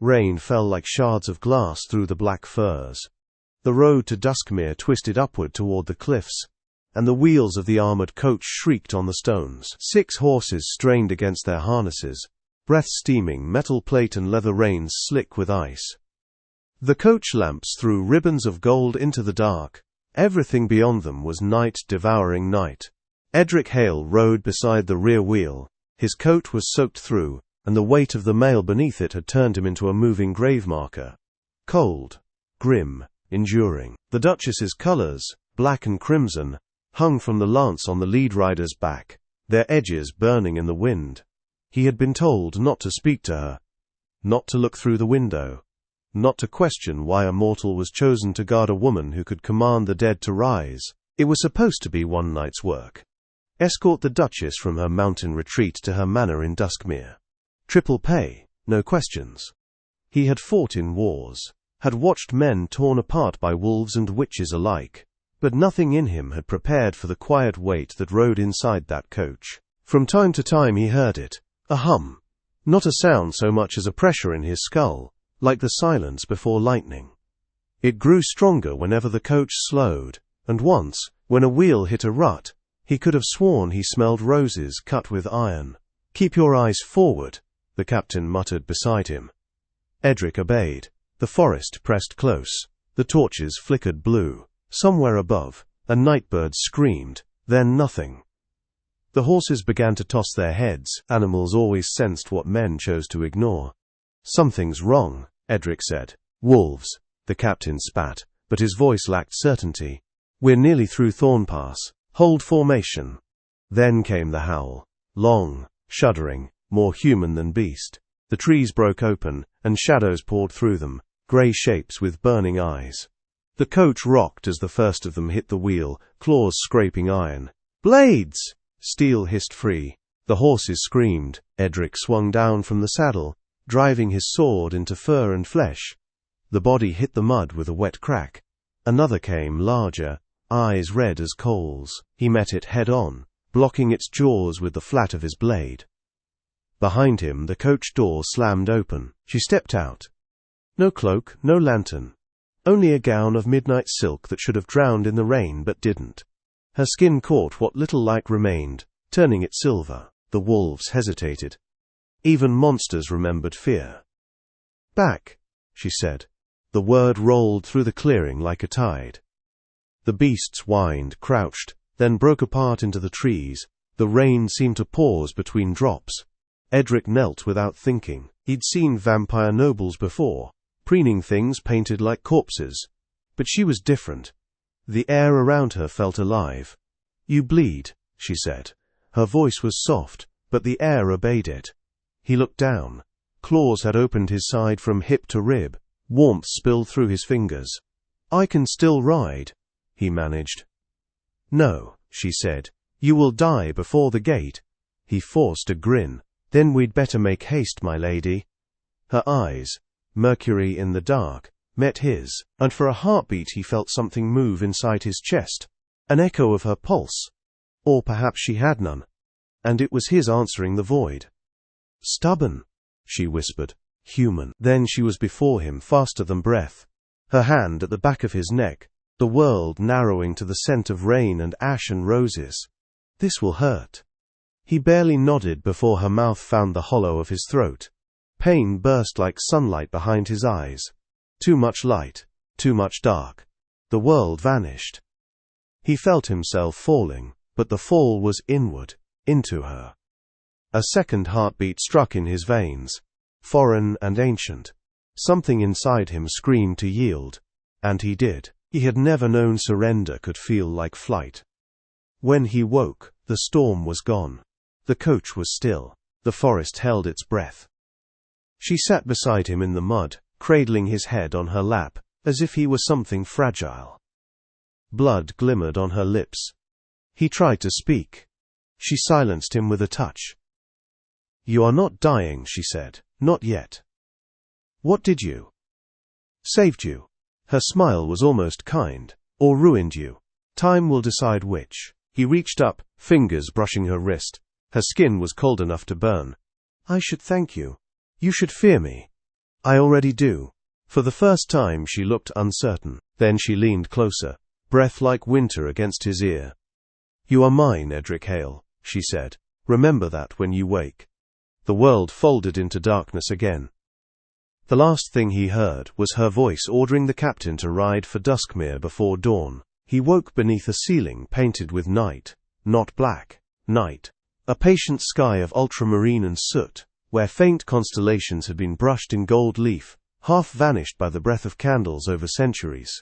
Rain fell like shards of glass through the black firs. The road to Duskmere twisted upward toward the cliffs, and the wheels of the armoured coach shrieked on the stones. 6 horses strained against their harnesses, breath steaming, metal plate and leather reins slick with ice. The coach lamps threw ribbons of gold into the dark. Everything beyond them was night devouring night. Edric Hale rode beside the rear wheel. His coat was soaked through, and the weight of the mail beneath it had turned him into a moving grave marker. Cold, grim, enduring. The Duchess's colours, black and crimson, hung from the lance on the lead rider's back, their edges burning in the wind. He had been told not to speak to her, not to look through the window, not to question why a mortal was chosen to guard a woman who could command the dead to rise. It was supposed to be one night's work. Escort the Duchess from her mountain retreat to her manor in Duskmere. Triple pay, no questions. He had fought in wars, had watched men torn apart by wolves and witches alike, but nothing in him had prepared for the quiet weight that rode inside that coach. From time to time he heard it, a hum, not a sound so much as a pressure in his skull, like the silence before lightning. It grew stronger whenever the coach slowed, and once, when a wheel hit a rut, he could have sworn he smelled roses cut with iron. "Keep your eyes forward," the captain muttered beside him. Edric obeyed. The forest pressed close. The torches flickered blue. Somewhere above, a nightbird screamed, then nothing. The horses began to toss their heads. Animals always sensed what men chose to ignore. "Something's wrong," Edric said. "Wolves," the captain spat, but his voice lacked certainty. "We're nearly through Thornpass. Hold formation." Then came the howl. Long, shuddering, more human than beast. The trees broke open, and shadows poured through them, grey shapes with burning eyes. The coach rocked as the first of them hit the wheel, claws scraping iron. "Blades!" Steel hissed free. The horses screamed. Edric swung down from the saddle, driving his sword into fur and flesh. The body hit the mud with a wet crack. Another came, larger, eyes red as coals. He met it head-on, blocking its jaws with the flat of his blade. Behind him, the coach door slammed open. She stepped out. No cloak, no lantern. Only a gown of midnight silk that should have drowned in the rain but didn't. Her skin caught what little light remained, turning it silver. The wolves hesitated. Even monsters remembered fear. "Back," she said. The word rolled through the clearing like a tide. The beasts whined, crouched, then broke apart into the trees. The rain seemed to pause between drops. Edric knelt without thinking. He'd seen vampire nobles before, preening things painted like corpses. But she was different. The air around her felt alive. "You bleed," she said. Her voice was soft, but the air obeyed it. He looked down. Claws had opened his side from hip to rib. Warmth spilled through his fingers. "I can still ride," he managed. "No," she said. "You will die before the gate." He forced a grin. "Then we'd better make haste, my lady." Her eyes, mercury in the dark, met his, and for a heartbeat he felt something move inside his chest, an echo of her pulse. Or perhaps she had none, and it was his answering the void. "Stubborn," she whispered. "Human." Then she was before him, faster than breath, her hand at the back of his neck, the world narrowing to the scent of rain and ash and roses. "This will hurt." He barely nodded before her mouth found the hollow of his throat. Pain burst like sunlight behind his eyes. Too much light, too much dark. The world vanished. He felt himself falling, but the fall was inward, into her. A second heartbeat struck in his veins, foreign and ancient. Something inside him screamed to yield, and he did. He had never known surrender could feel like flight. When he woke, the storm was gone. The coach was still. The forest held its breath. She sat beside him in the mud, cradling his head on her lap, as if he were something fragile. Blood glimmered on her lips. He tried to speak. She silenced him with a touch. "You are not dying," she said. "Not yet." "What did you?" "Saved you." Her smile was almost kind. "Or ruined you. Time will decide which." He reached up, fingers brushing her wrist. Her skin was cold enough to burn. "I should thank you. You should fear me." I already do. For the first time she looked uncertain. Then she leaned closer, breath like winter against his ear. You are mine, Edric Hale, she said. Remember that when you wake. The world folded into darkness again. The last thing he heard was her voice ordering the captain to ride for Duskmere before dawn. He woke beneath a ceiling painted with night, not black, night. A patient sky of ultramarine and soot, where faint constellations had been brushed in gold leaf, half vanished by the breath of candles over centuries.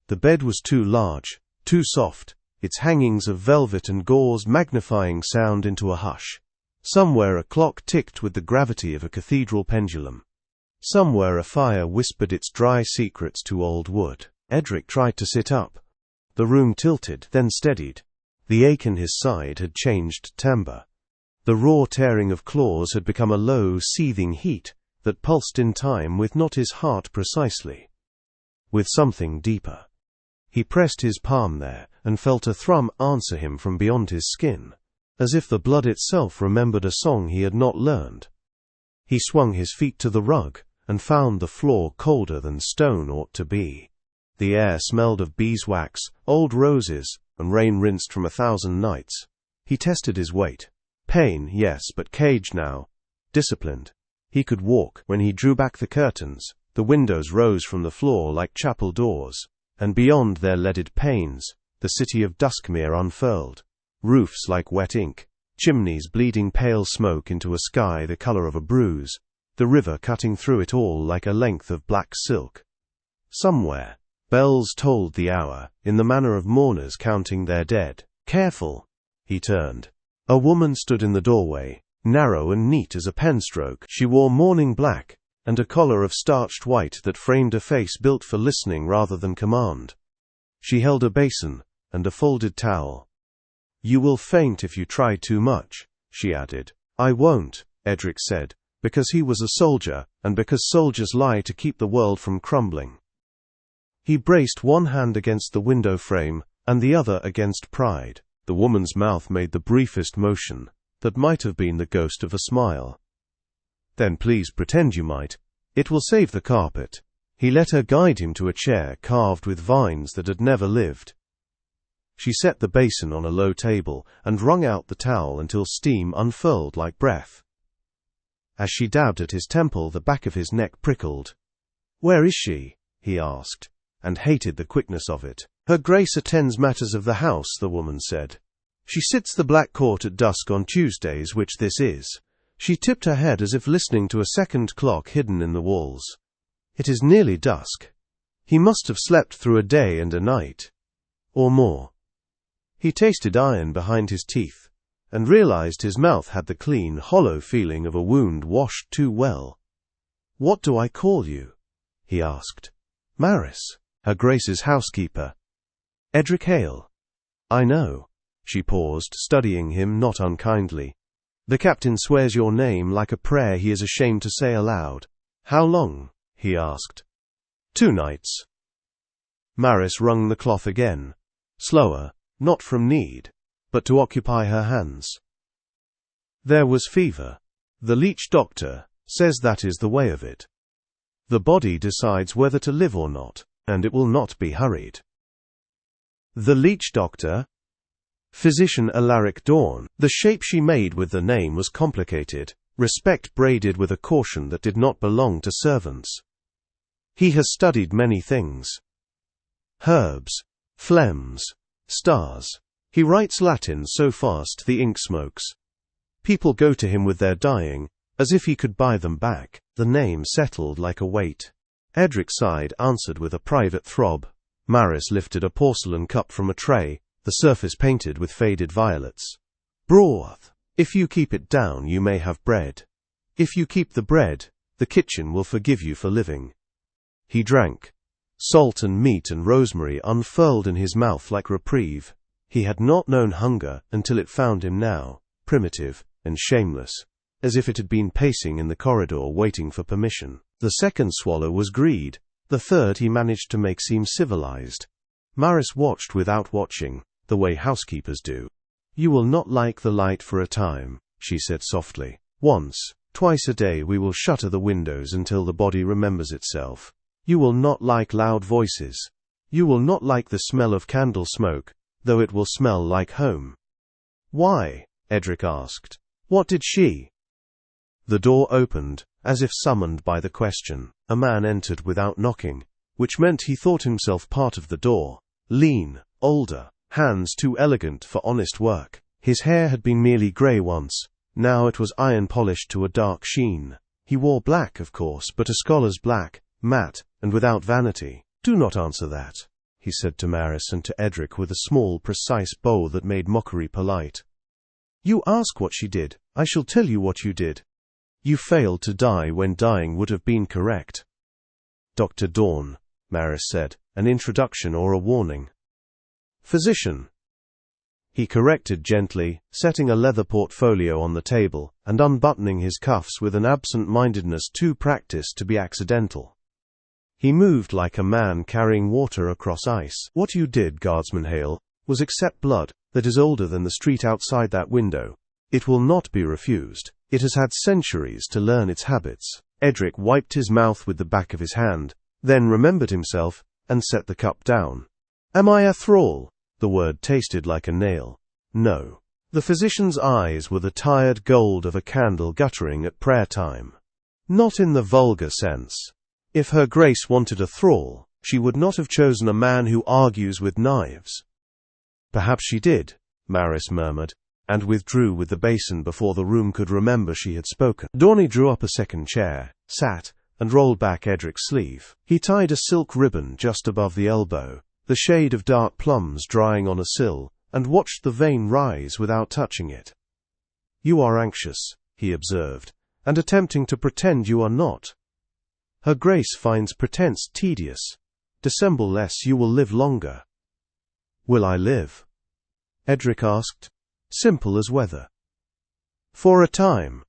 The bed was too large, too soft, its hangings of velvet and gauze magnifying sound into a hush. Somewhere a clock ticked with the gravity of a cathedral pendulum. Somewhere a fire whispered its dry secrets to old wood. Edric tried to sit up. The room tilted, then steadied. The ache in his side had changed timbre. The raw tearing of claws had become a low, seething heat that pulsed in time with not his heart precisely, with something deeper. He pressed his palm there, and felt a thrum answer him from beyond his skin, as if the blood itself remembered a song he had not learned. He swung his feet to the rug, and found the floor colder than stone ought to be. The air smelled of beeswax, old roses, and rain rinsed from 1,000 nights. He tested his weight. Pain, yes, but caged now. Disciplined. He could walk. When he drew back the curtains, the windows rose from the floor like chapel doors, and beyond their leaded panes, the city of Duskmere unfurled. Roofs like wet ink, chimneys bleeding pale smoke into a sky the color of a bruise, the river cutting through it all like a length of black silk. Somewhere, bells tolled the hour, in the manner of mourners counting their dead. Careful! He turned. A woman stood in the doorway, narrow and neat as a penstroke. She wore mourning black, and a collar of starched white that framed a face built for listening rather than command. She held a basin, and a folded towel. You will faint if you try too much, she added. I won't, Edric said, because he was a soldier, and because soldiers lie to keep the world from crumbling. He braced one hand against the window frame, and the other against pride. The woman's mouth made the briefest motion, that might have been the ghost of a smile. Then please pretend you might. It will save the carpet. He let her guide him to a chair carved with vines that had never lived. She set the basin on a low table, and wrung out the towel until steam unfurled like breath. As she dabbed at his temple, the back of his neck prickled. Where is she? He asked, and hated the quickness of it. Her Grace attends matters of the house, the woman said. She sits the Black Court at dusk on Tuesdays, which this is. She tipped her head as if listening to a second clock hidden in the walls. It is nearly dusk. He must have slept through a day and a night. Or more. He tasted iron behind his teeth, and realized his mouth had the clean, hollow feeling of a wound washed too well. What do I call you? He asked. Maris, Her Grace's housekeeper. Edric Hale. I know. She paused, studying him not unkindly. The captain swears your name like a prayer he is ashamed to say aloud. How long? He asked. 2 nights. Maris wrung the cloth again. Slower, not from need, but to occupy her hands. There was fever. The leech doctor says that is the way of it. The body decides whether to live or not, and it will not be hurried. The leech doctor? Physician Alaric Dorne. The shape she made with the name was complicated, respect braided with a caution that did not belong to servants. He has studied many things. Herbs, phlegms, stars. He writes Latin so fast the ink smokes. People go to him with their dying, as if he could buy them back. The name settled like a weight. Edric sighed, answered with a private throb. Maris lifted a porcelain cup from a tray, the surface painted with faded violets. Broth. If you keep it down, you may have bread. If you keep the bread, the kitchen will forgive you for living. He drank. Salt and meat and rosemary unfurled in his mouth like reprieve. He had not known hunger until it found him now, primitive and shameless, as if it had been pacing in the corridor waiting for permission. The second swallow was greed. The third he managed to make seem civilized. Maris watched without watching, the way housekeepers do. You will not like the light for a time, she said softly. Once, Twice a day we will shutter the windows until the body remembers itself. You will not like loud voices. You will not like the smell of candle smoke, though it will smell like home." "Why?" Edric asked. "What did she—" The door opened, as if summoned by the question. A man entered without knocking, which meant he thought himself part of the door. Lean, older, hands too elegant for honest work. His hair had been merely grey once, now it was iron-polished to a dark sheen. He wore black, of course, but a scholar's black, matte, and without vanity. "Do not answer that," he said to Maris and to Edric with a small, precise bow that made mockery polite. "You ask what she did, I shall tell you what you did. You failed to die when dying would have been correct." "Dr. Dorne," Maris said, "an introduction or a warning?" "Physician." He corrected gently, setting a leather portfolio on the table, and unbuttoning his cuffs with an absent-mindedness too practiced to be accidental. He moved like a man carrying water across ice. "What you did, Guardsman Hale, was accept blood that is older than the street outside that window. It will not be refused. It has had centuries to learn its habits." Edric wiped his mouth with the back of his hand, then remembered himself, and set the cup down. "Am I a thrall?" The word tasted like a nail. "No." The physician's eyes were the tired gold of a candle guttering at prayer time. "Not in the vulgar sense. If Her Grace wanted a thrall, she would not have chosen a man who argues with knives." "Perhaps she did," Maris murmured, and withdrew with the basin before the room could remember she had spoken. Dorne drew up a second chair, sat, and rolled back Edric's sleeve. He tied a silk ribbon just above the elbow, the shade of dark plums drying on a sill, and watched the vein rise without touching it. "You are anxious," he observed, "and attempting to pretend you are not. Her Grace finds pretense tedious. Dissemble less, you will live longer." "Will I live?" Edric asked. "Simple as weather." "For a time,"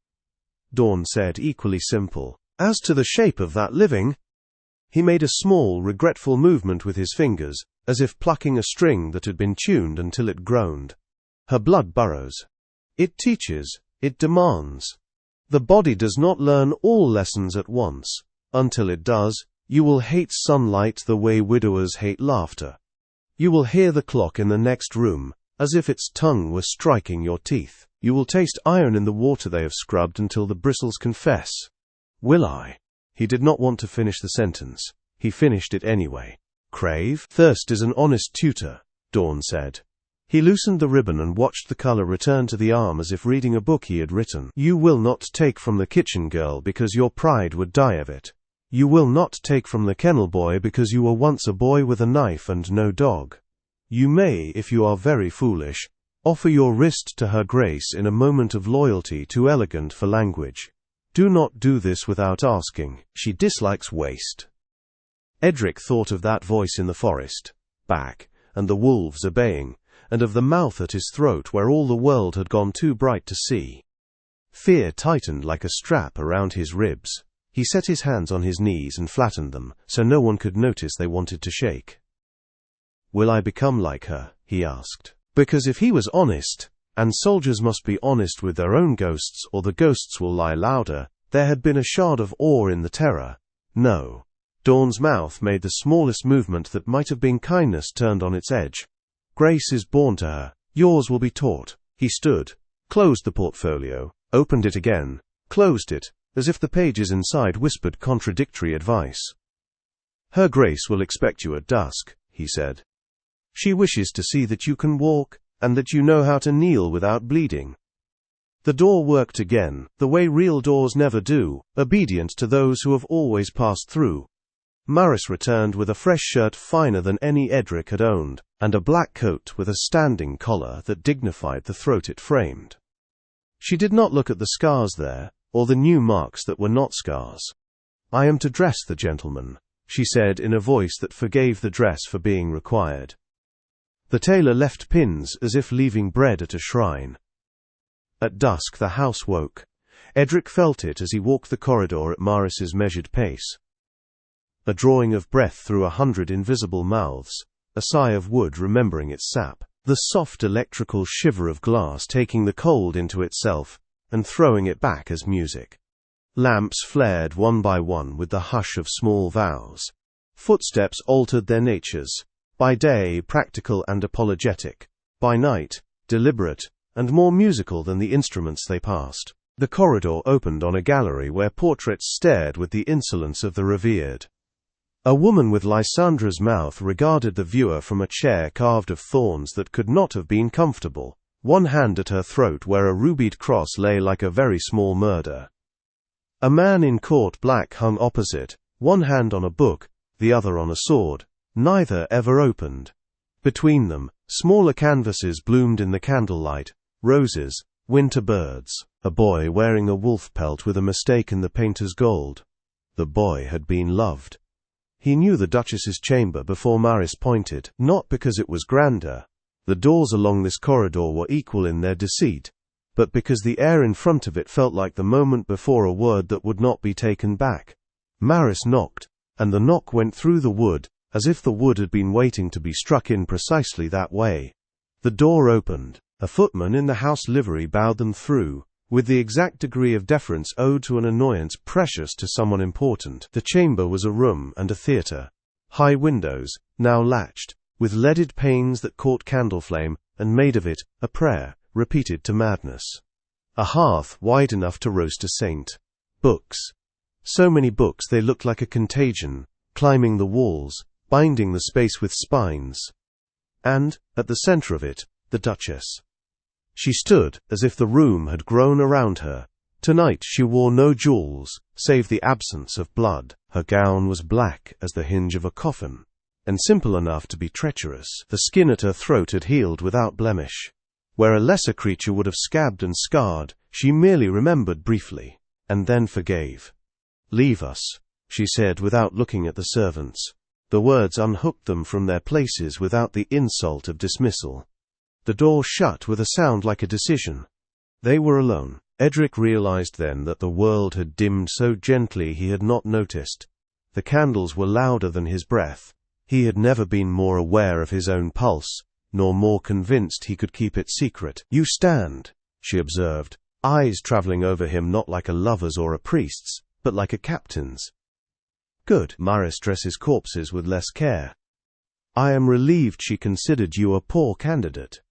Dorne said, equally simple. "As to the shape of that living—" He made a small, regretful movement with his fingers, as if plucking a string that had been tuned until it groaned. "Her blood burrows. It teaches, it demands. The body does not learn all lessons at once. Until it does, you will hate sunlight the way widowers hate laughter. You will hear the clock in the next room, as if its tongue were striking your teeth. You will taste iron in the water they have scrubbed until the bristles confess." "Will I?" He did not want to finish the sentence. He finished it anyway. "Crave? Thirst is an honest tutor," Dorne said. He loosened the ribbon and watched the color return to the arm as if reading a book he had written. "You will not take from the kitchen girl because your pride would die of it. You will not take from the kennel boy because you were once a boy with a knife and no dog. You may, if you are very foolish, offer your wrist to Her Grace in a moment of loyalty too elegant for language. Do not do this without asking. She dislikes waste." Edric thought of that voice in the forest, back, and the wolves obeying, and of the mouth at his throat where all the world had gone too bright to see. Fear tightened like a strap around his ribs. He set his hands on his knees and flattened them, so no one could notice they wanted to shake. "Will I become like her?" he asked. Because if he was honest, and soldiers must be honest with their own ghosts or the ghosts will lie louder, there had been a shard of awe in the terror. No. Dorne's mouth made the smallest movement that might have been kindness turned on its edge. "Grace is born to her. Yours will be taught." He stood, closed the portfolio, opened it again, closed it, as if the pages inside whispered contradictory advice. "Her Grace will expect you at dusk," he said. "She wishes to see that you can walk, and that you know how to kneel without bleeding." The door worked again, the way real doors never do, obedient to those who have always passed through. Maris returned with a fresh shirt finer than any Edric had owned, and a black coat with a standing collar that dignified the throat it framed. She did not look at the scars there, or the new marks that were not scars. "I am to dress the gentleman," she said in a voice that forgave the dress for being required. The tailor left pins as if leaving bread at a shrine. At dusk the house woke. Edric felt it as he walked the corridor at Maris's measured pace. A drawing of breath through 100 invisible mouths, a sigh of wood remembering its sap, the soft electrical shiver of glass taking the cold into itself and throwing it back as music. Lamps flared one by one with the hush of small vows. Footsteps altered their natures, by day practical and apologetic, by night deliberate and more musical than the instruments they passed. The corridor opened on a gallery where portraits stared with the insolence of the revered. A woman with Lysandra's mouth regarded the viewer from a chair carved of thorns that could not have been comfortable, one hand at her throat where a rubied cross lay like a very small murder. A man in court black hung opposite, one hand on a book, the other on a sword, neither ever opened. Between them, smaller canvases bloomed in the candlelight, roses, winter birds, a boy wearing a wolf pelt with a mistake in the painter's gold. The boy had been loved. He knew the Duchess's chamber before Maris pointed, not because it was grander. The doors along this corridor were equal in their deceit, but because the air in front of it felt like the moment before a word that would not be taken back. Maris knocked, and the knock went through the wood, as if the wood had been waiting to be struck in precisely that way. The door opened. A footman in the house livery bowed them through, with the exact degree of deference owed to an annoyance precious to someone important. The chamber was a room and a theatre. High windows, now latched, with leaded panes that caught candle flame, and made of it a prayer, repeated to madness. A hearth wide enough to roast a saint. Books. So many books they looked like a contagion, climbing the walls, binding the space with spines. And, at the centre of it, the Duchess. She stood as if the room had grown around her. Tonight she wore no jewels, save the absence of blood. Her gown was black as the hinge of a coffin, and simple enough to be treacherous. The skin at her throat had healed without blemish. Where a lesser creature would have scabbed and scarred, she merely remembered briefly, and then forgave. "Leave us," she said without looking at the servants. The words unhooked them from their places without the insult of dismissal. The door shut with a sound like a decision. They were alone. Edric realized then that the world had dimmed so gently he had not noticed. The candles were louder than his breath. He had never been more aware of his own pulse, nor more convinced he could keep it secret. "You stand," she observed, eyes travelling over him not like a lover's or a priest's, but like a captain's. "Good. Maris dresses corpses with less care. I am relieved she considered you a poor candidate."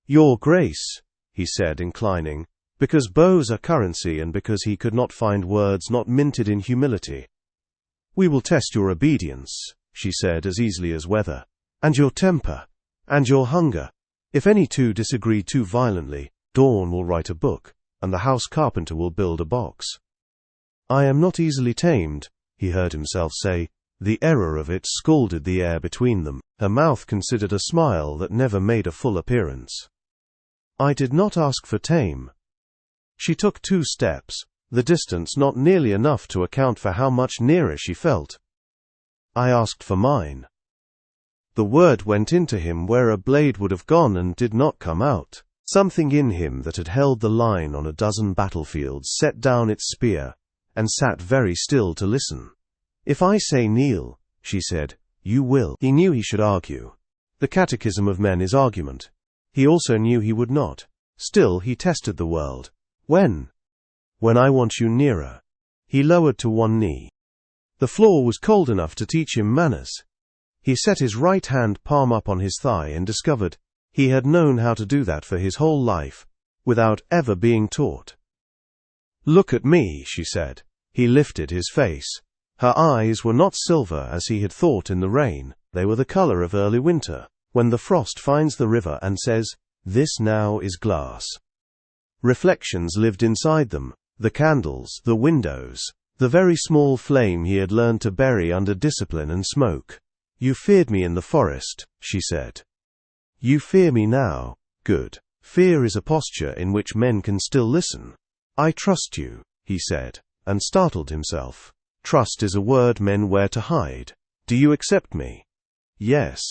"Your Grace," he said, inclining, because bows are currency and because he could not find words not minted in humility. "We will test your obedience," she said as easily as weather, "and your temper, and your hunger. If any two disagree too violently, Dorne will write a book, and the house carpenter will build a box." "I am not easily tamed," he heard himself say. The error of it scalded the air between them. Her mouth considered a smile that never made a full appearance. "I did not ask for tame." She took 2 steps, the distance not nearly enough to account for how much nearer she felt. "I asked for mine." The word went into him where a blade would have gone and did not come out. Something in him that had held the line on a dozen battlefields set down its spear, and sat very still to listen. "If I say kneel," she said, "you will." He knew he should argue. The catechism of men is argument. He also knew he would not. Still he tested the world. "When?" "When I want you nearer." He lowered to one knee. The floor was cold enough to teach him manners. He set his right hand palm up on his thigh and discovered he had known how to do that for his whole life, without ever being taught. "Look at me," she said. He lifted his face. Her eyes were not silver as he had thought in the rain. They were the color of early winter, when the frost finds the river and says, "This now is glass." Reflections lived inside them, the candles, the windows, the very small flame he had learned to bury under discipline and smoke. "You feared me in the forest," she said. "You fear me now. Good. Fear is a posture in which men can still listen." "I trust you," he said, and startled himself. Trust is a word men wear to hide. "Do you accept me?" "Yes,"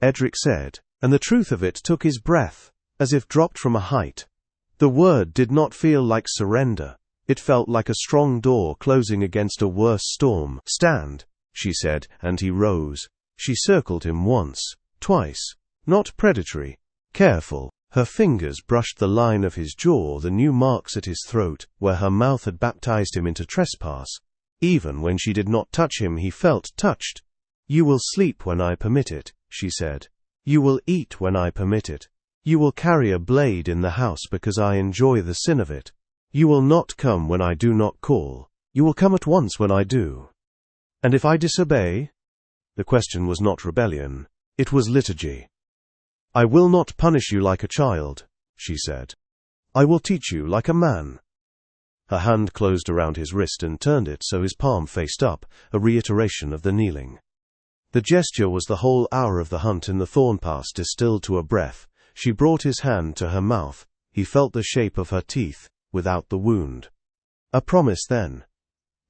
Edric said, and the truth of it took his breath, as if dropped from a height. The word did not feel like surrender. It felt like a strong door closing against a worse storm. "Stand," she said, and he rose. She circled him once, twice, not predatory, careful, Her fingers brushed the line of his jaw, the new marks at his throat, where her mouth had baptized him into trespass. Even when she did not touch him, he felt touched. "You will sleep when I permit it," she said. "You will eat when I permit it. You will carry a blade in the house because I enjoy the sin of it. You will not come when I do not call. You will come at once when I do. And if I disobey?" The question was not rebellion. It was liturgy. "I will not punish you like a child," she said. "I will teach you like a man." Her hand closed around his wrist and turned it so his palm faced up, a reiteration of the kneeling. The gesture was the whole hour of the hunt in the thornpass distilled to a breath. She brought his hand to her mouth. He felt the shape of her teeth, without the wound. A promise then.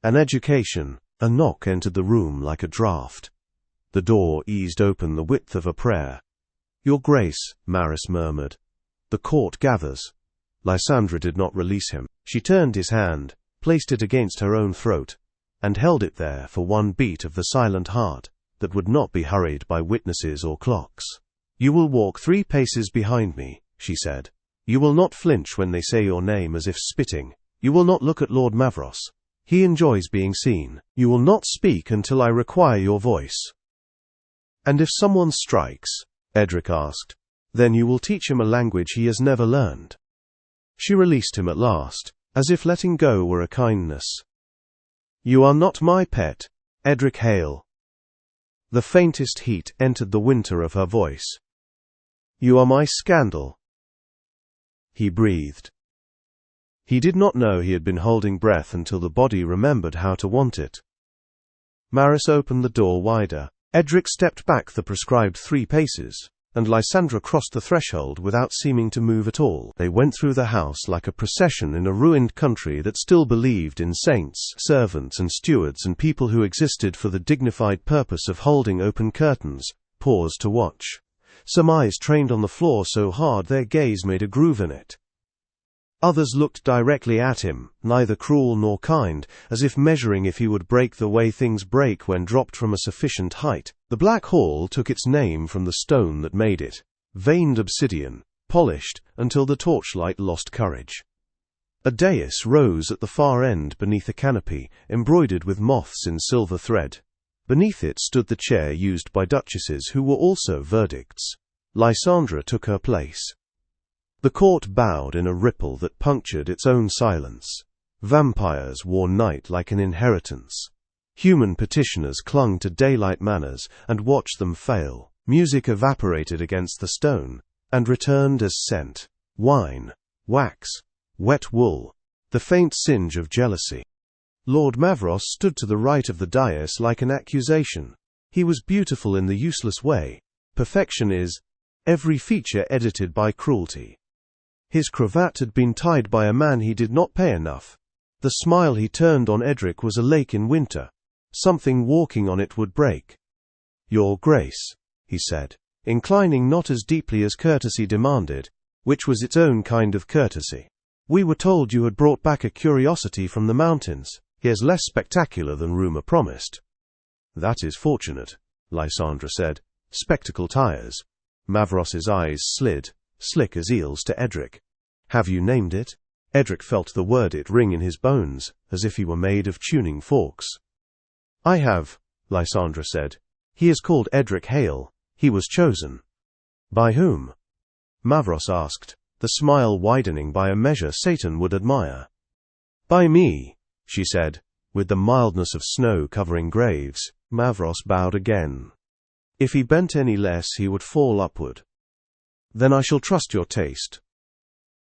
An education. A knock entered the room like a draught. The door eased open the width of a prayer. "Your Grace," Maris murmured. "The court gathers." Lysandra did not release him. She turned his hand, placed it against her own throat, and held it there for one beat of the silent heart that would not be hurried by witnesses or clocks. "You will walk 3 paces behind me," she said. "You will not flinch when they say your name as if spitting. You will not look at Lord Mavros. He enjoys being seen. You will not speak until I require your voice." "And if someone strikes?" Edric asked. "Then you will teach him a language he has never learned." She released him at last, as if letting go were a kindness. "You are not my pet, Edric Hale." The faintest heat entered the winter of her voice. "You are my scandal." He breathed. He did not know he had been holding breath until the body remembered how to want it. Maris opened the door wider. Edric stepped back the prescribed 3 paces, and Lysandra crossed the threshold without seeming to move at all. They went through the house like a procession in a ruined country that still believed in saints, servants and stewards and people who existed for the dignified purpose of holding open curtains, paused to watch. Some eyes trained on the floor so hard their gaze made a groove in it. Others looked directly at him, neither cruel nor kind, as if measuring if he would break the way things break when dropped from a sufficient height. The Black Hall took its name from the stone that made it, veined obsidian, polished until the torchlight lost courage. A dais rose at the far end beneath a canopy, embroidered with moths in silver thread. Beneath it stood the chair used by duchesses who were also verdicts. Lysandra took her place. The court bowed in a ripple that punctured its own silence. Vampires wore night like an inheritance. Human petitioners clung to daylight manners and watched them fail. Music evaporated against the stone, and returned as scent. Wine, wax, wet wool, the faint singe of jealousy. Lord Mavros stood to the right of the dais like an accusation. He was beautiful in the useless way. Perfection is every feature edited by cruelty. His cravat had been tied by a man he did not pay enough. The smile he turned on Edric was a lake in winter. Something walking on it would break. "Your Grace," he said, inclining not as deeply as courtesy demanded, which was its own kind of courtesy. "We were told you had brought back a curiosity from the mountains. He is less spectacular than rumor promised." "That is fortunate," Lysandra said. "Spectacle tires." Mavros's eyes slid, slick as eels, to Edric. "Have you named it?" Edric felt the word it ring in his bones, as if he were made of tuning forks. "I have," Lysandra said. "He is called Edric Hale. He was chosen." "By whom?" Mavros asked, the smile widening by a measure Satan would admire. "By me," she said, with the mildness of snow covering graves. Mavros bowed again. If he bent any less he would fall upward. "Then I shall trust your taste."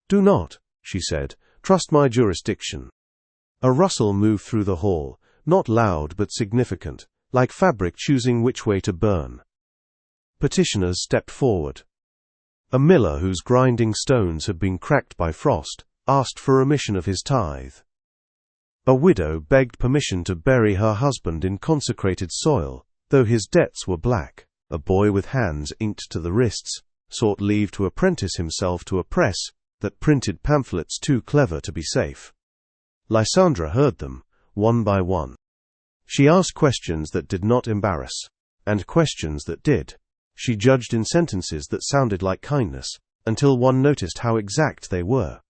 "Do not," she said. "Trust my jurisdiction." A rustle moved through the hall, not loud but significant, like fabric choosing which way to burn. Petitioners stepped forward. A miller whose grinding stones had been cracked by frost asked for remission of his tithe. A widow begged permission to bury her husband in consecrated soil, though his debts were black. A boy with hands inked to the wrists sought leave to apprentice himself to a press that printed pamphlets too clever to be safe. Lysandra heard them, one by one. She asked questions that did not embarrass, and questions that did. She judged in sentences that sounded like kindness, until one noticed how exact they were.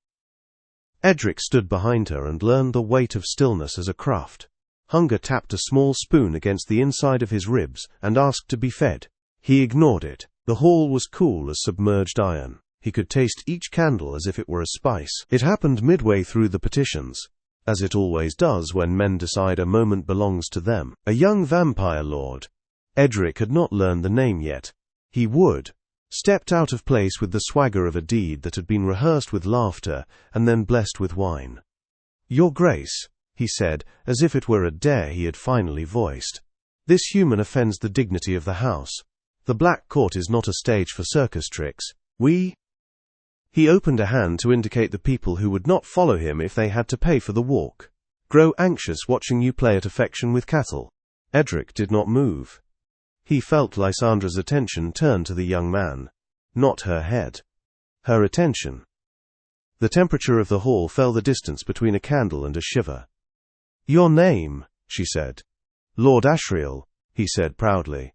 Edric stood behind her and learned the weight of stillness as a craft. Hunger tapped a small spoon against the inside of his ribs and asked to be fed. He ignored it. The hall was cool as submerged iron. He could taste each candle as if it were a spice. It happened midway through the petitions, as it always does when men decide a moment belongs to them. A young vampire lord, Edric had not learned the name yet. He would, stepped out of place with the swagger of a deed that had been rehearsed with laughter and then blessed with wine. "Your Grace," he said, as if it were a dare he had finally voiced. "This human offends the dignity of the house. The Black Court is not a stage for circus tricks. He opened a hand to indicate the people who would not follow him if they had to pay for the walk. "Grow anxious watching you play at affection with cattle." Edric did not move. He felt Lysandra's attention turn to the young man. Not her head. Her attention. The temperature of the hall fell the distance between a candle and a shiver. "Your name," she said. "Lord Asriel," he said proudly,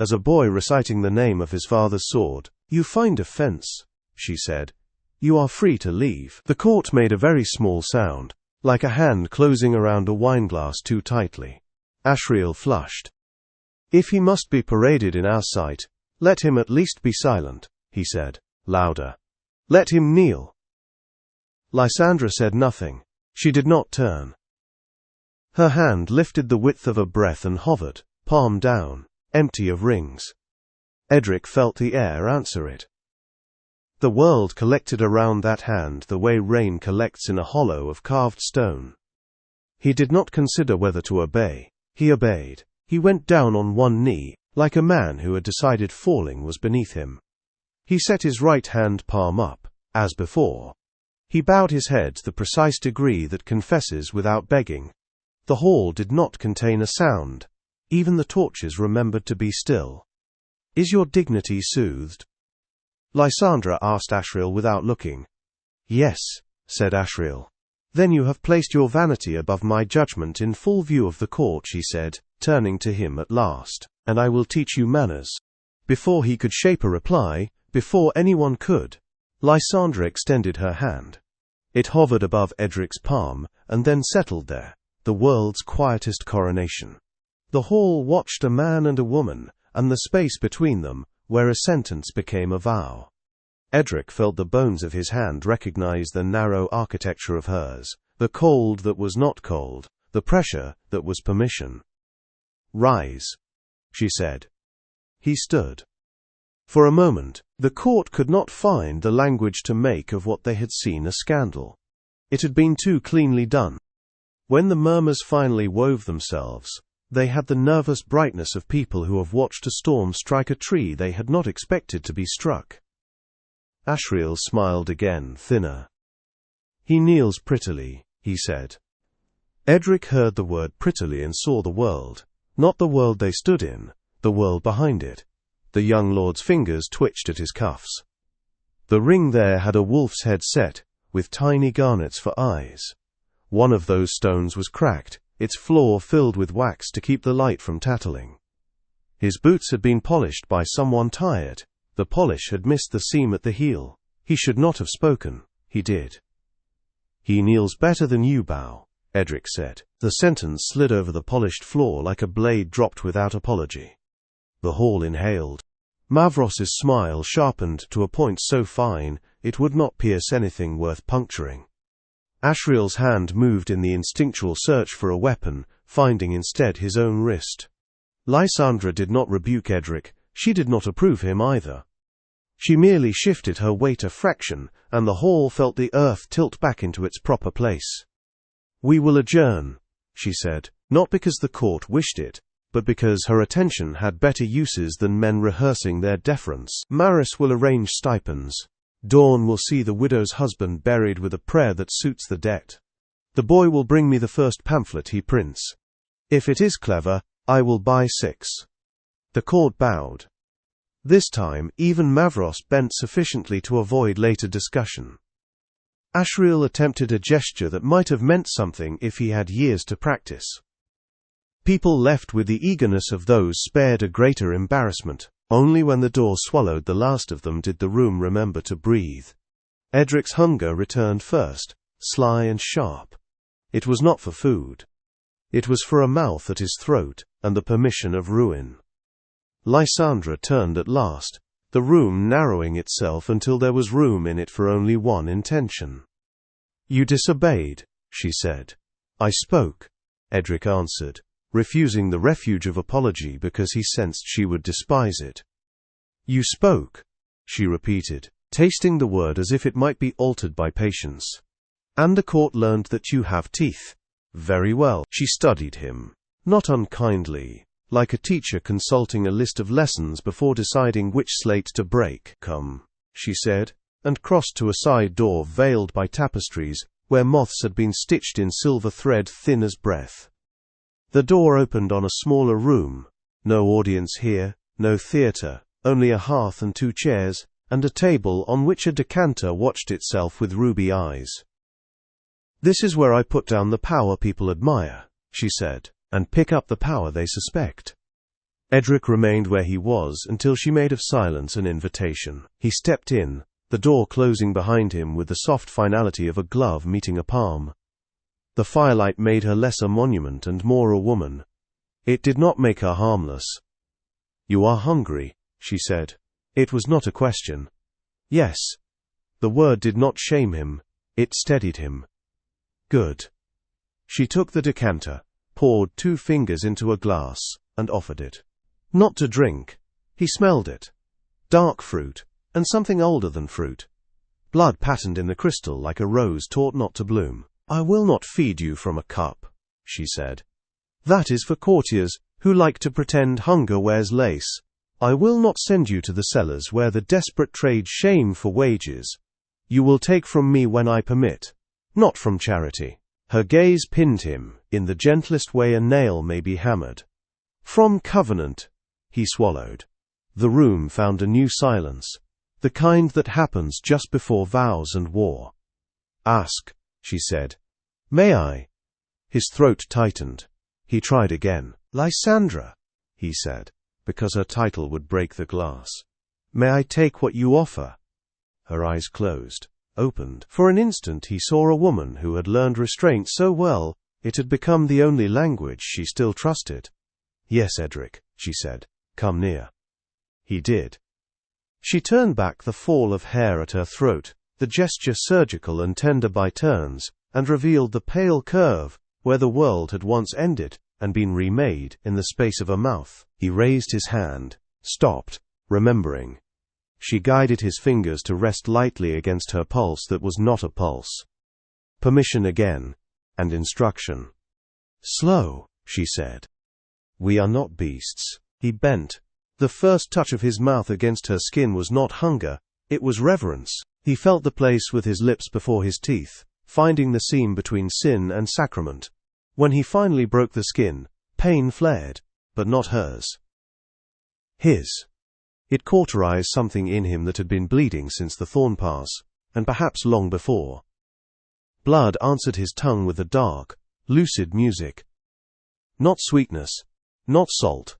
as a boy reciting the name of his father's sword. "You find offense," she said. "You are free to leave." The court made a very small sound, like a hand closing around a wineglass too tightly. Asriel flushed. "If he must be paraded in our sight, let him at least be silent," he said, louder. "Let him kneel." Lysandra said nothing. She did not turn. Her hand lifted the width of a breath and hovered, palm down, empty of rings. Edric felt the air answer it. The world collected around that hand the way rain collects in a hollow of carved stone. He did not consider whether to obey. He obeyed. He went down on one knee, like a man who had decided falling was beneath him. He set his right hand palm up, as before. He bowed his head to the precise degree that confesses without begging. The hall did not contain a sound. Even the torches remembered to be still. "Is your dignity soothed?" Lysandra asked Asriel without looking. "Yes," said Asriel. "Then you have placed your vanity above my judgment in full view of the court," she said, turning to him at last, "and I will teach you manners." Before he could shape a reply, before anyone could, Lysandra extended her hand. It hovered above Edric's palm, and then settled there, the world's quietest coronation. The hall watched a man and a woman, and the space between them, where a sentence became a vow. Edric felt the bones of his hand recognize the narrow architecture of hers, the cold that was not cold, the pressure that was permission. "Rise," she said. He stood. For a moment, the court could not find the language to make of what they had seen a scandal. It had been too cleanly done. When the murmurs finally wove themselves, they had the nervous brightness of people who have watched a storm strike a tree they had not expected to be struck. Asriel smiled again, thinner. "He kneels prettily," he said. Edric heard the word prettily and saw the world. Not the world they stood in, the world behind it. The young lord's fingers twitched at his cuffs. The ring there had a wolf's head set, with tiny garnets for eyes. One of those stones was cracked, its floor filled with wax to keep the light from tattling. His boots had been polished by someone tired. The polish had missed the seam at the heel. He should not have spoken. He did. "He kneels better than you bow," Edric said. The sentence slid over the polished floor like a blade dropped without apology. The hall inhaled. Mavros's smile sharpened to a point so fine it would not pierce anything worth puncturing. Asriel's hand moved in the instinctual search for a weapon, finding instead his own wrist. Lysandra did not rebuke Edric. She did not approve him either. She merely shifted her weight a fraction, and the hall felt the earth tilt back into its proper place. "We will adjourn," she said, not because the court wished it, but because her attention had better uses than men rehearsing their deference. "Maris will arrange stipends. Dorne will see the widow's husband buried with a prayer that suits the debt. The boy will bring me the first pamphlet he prints. If it is clever, I will buy 6. The court bowed. This time, even Mavros bent sufficiently to avoid later discussion. Asriel attempted a gesture that might have meant something if he had years to practice. People left with the eagerness of those spared a greater embarrassment. Only when the door swallowed the last of them did the room remember to breathe. Edric's hunger returned first, sly and sharp. It was not for food. It was for a mouth at his throat, and the permission of ruin. Lysandra turned at last, the room narrowing itself until there was room in it for only one intention. "You disobeyed," she said. "I spoke," Edric answered, refusing the refuge of apology because he sensed she would despise it. "You spoke," she repeated, tasting the word as if it might be altered by patience. "And the court learned that you have teeth." Very well. She studied him, not unkindly, like a teacher consulting a list of lessons before deciding which slate to break. "Come," she said, and crossed to a side door veiled by tapestries, where moths had been stitched in silver thread thin as breath. The door opened on a smaller room. No audience here, no theatre, only a hearth and 2 chairs, and a table on which a decanter watched itself with ruby eyes. "This is where I put down the power people admire," she said, "and pick up the power they suspect." Edric remained where he was until she made of silence an invitation. He stepped in, the door closing behind him with the soft finality of a glove meeting a palm. The firelight made her less a monument and more a woman. It did not make her harmless. "You are hungry," she said. It was not a question. "Yes." The word did not shame him, it steadied him. "Good." She took the decanter, poured 2 fingers into a glass, and offered it. Not to drink. He smelled it. Dark fruit, and something older than fruit. Blood patterned in the crystal like a rose taught not to bloom. "I will not feed you from a cup," she said. "That is for courtiers, who like to pretend hunger wears lace. I will not send you to the cellars where the desperate trade shame for wages. You will take from me when I permit, not from charity." Her gaze pinned him, in the gentlest way a nail may be hammered. "From covenant," he swallowed. The room found a new silence, the kind that happens just before vows and war. "Ask," she said. "May I?" His throat tightened. He tried again. "Lysandra," he said, because her title would break the glass. "May I take what you offer?" Her eyes closed, opened. For an instant he saw a woman who had learned restraint so well it had become the only language she still trusted. "Yes, Edric," she said. "Come near." He did. She turned back the fall of hair at her throat, the gesture surgical and tender by turns, and revealed the pale curve where the world had once ended and been remade in the space of a mouth. He raised his hand, stopped, remembering. She guided his fingers to rest lightly against her pulse that was not a pulse. Permission again, and instruction. "Slow," she said. "We are not beasts." He bent. The first touch of his mouth against her skin was not hunger, it was reverence. He felt the place with his lips before his teeth, finding the seam between sin and sacrament. When he finally broke the skin, pain flared, but not hers. His. It cauterized something in him that had been bleeding since the thorn pass, and perhaps long before. Blood answered his tongue with a dark, lucid music. Not sweetness, not salt.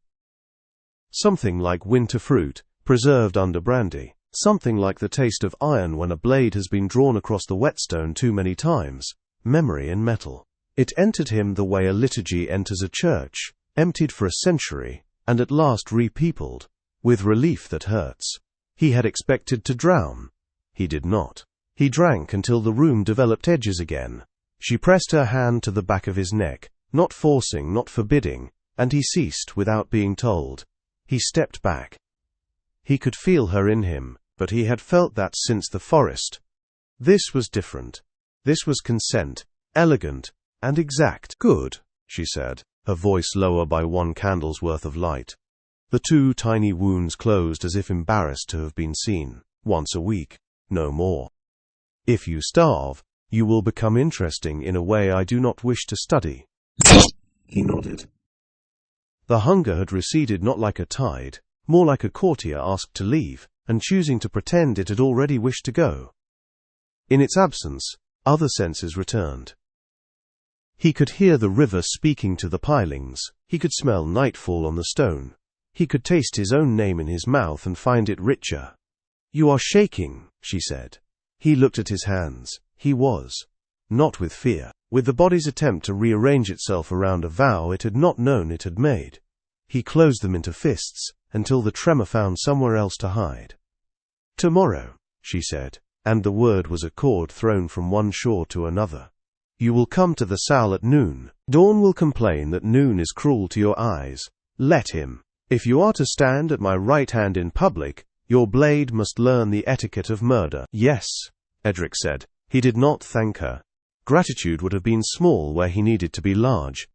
Something like winter fruit, preserved under brandy. Something like the taste of iron when a blade has been drawn across the whetstone too many times. Memory in metal. It entered him the way a liturgy enters a church, emptied for a century, and at last repeopled, with relief that hurts. He had expected to drown. He did not. He drank until the room developed edges again. She pressed her hand to the back of his neck, not forcing, not forbidding, and he ceased without being told. He stepped back. He could feel her in him, but he had felt that since the forest. This was different. This was consent, elegant, and exact. "Good," she said, her voice lower by 1 candle's worth of light. The 2 tiny wounds closed as if embarrassed to have been seen. "Once a week, no more. If you starve, you will become interesting in a way I do not wish to study." He nodded. The hunger had receded not like a tide, more like a courtier asked to leave, and choosing to pretend it had already wished to go. In its absence, other senses returned. He could hear the river speaking to the pilings, he could smell nightfall on the stone. He could taste his own name in his mouth and find it richer. "You are shaking," she said. He looked at his hands. He was. Not with fear. With the body's attempt to rearrange itself around a vow it had not known it had made. He closed them into fists, until the tremor found somewhere else to hide. "Tomorrow," she said, and the word was a cord thrown from one shore to another. "You will come to the salle at noon. Dorne will complain that noon is cruel to your eyes. Let him. If you are to stand at my right hand in public, your blade must learn the etiquette of murder." "Yes," Edric said. He did not thank her. Gratitude would have been small where he needed to be large.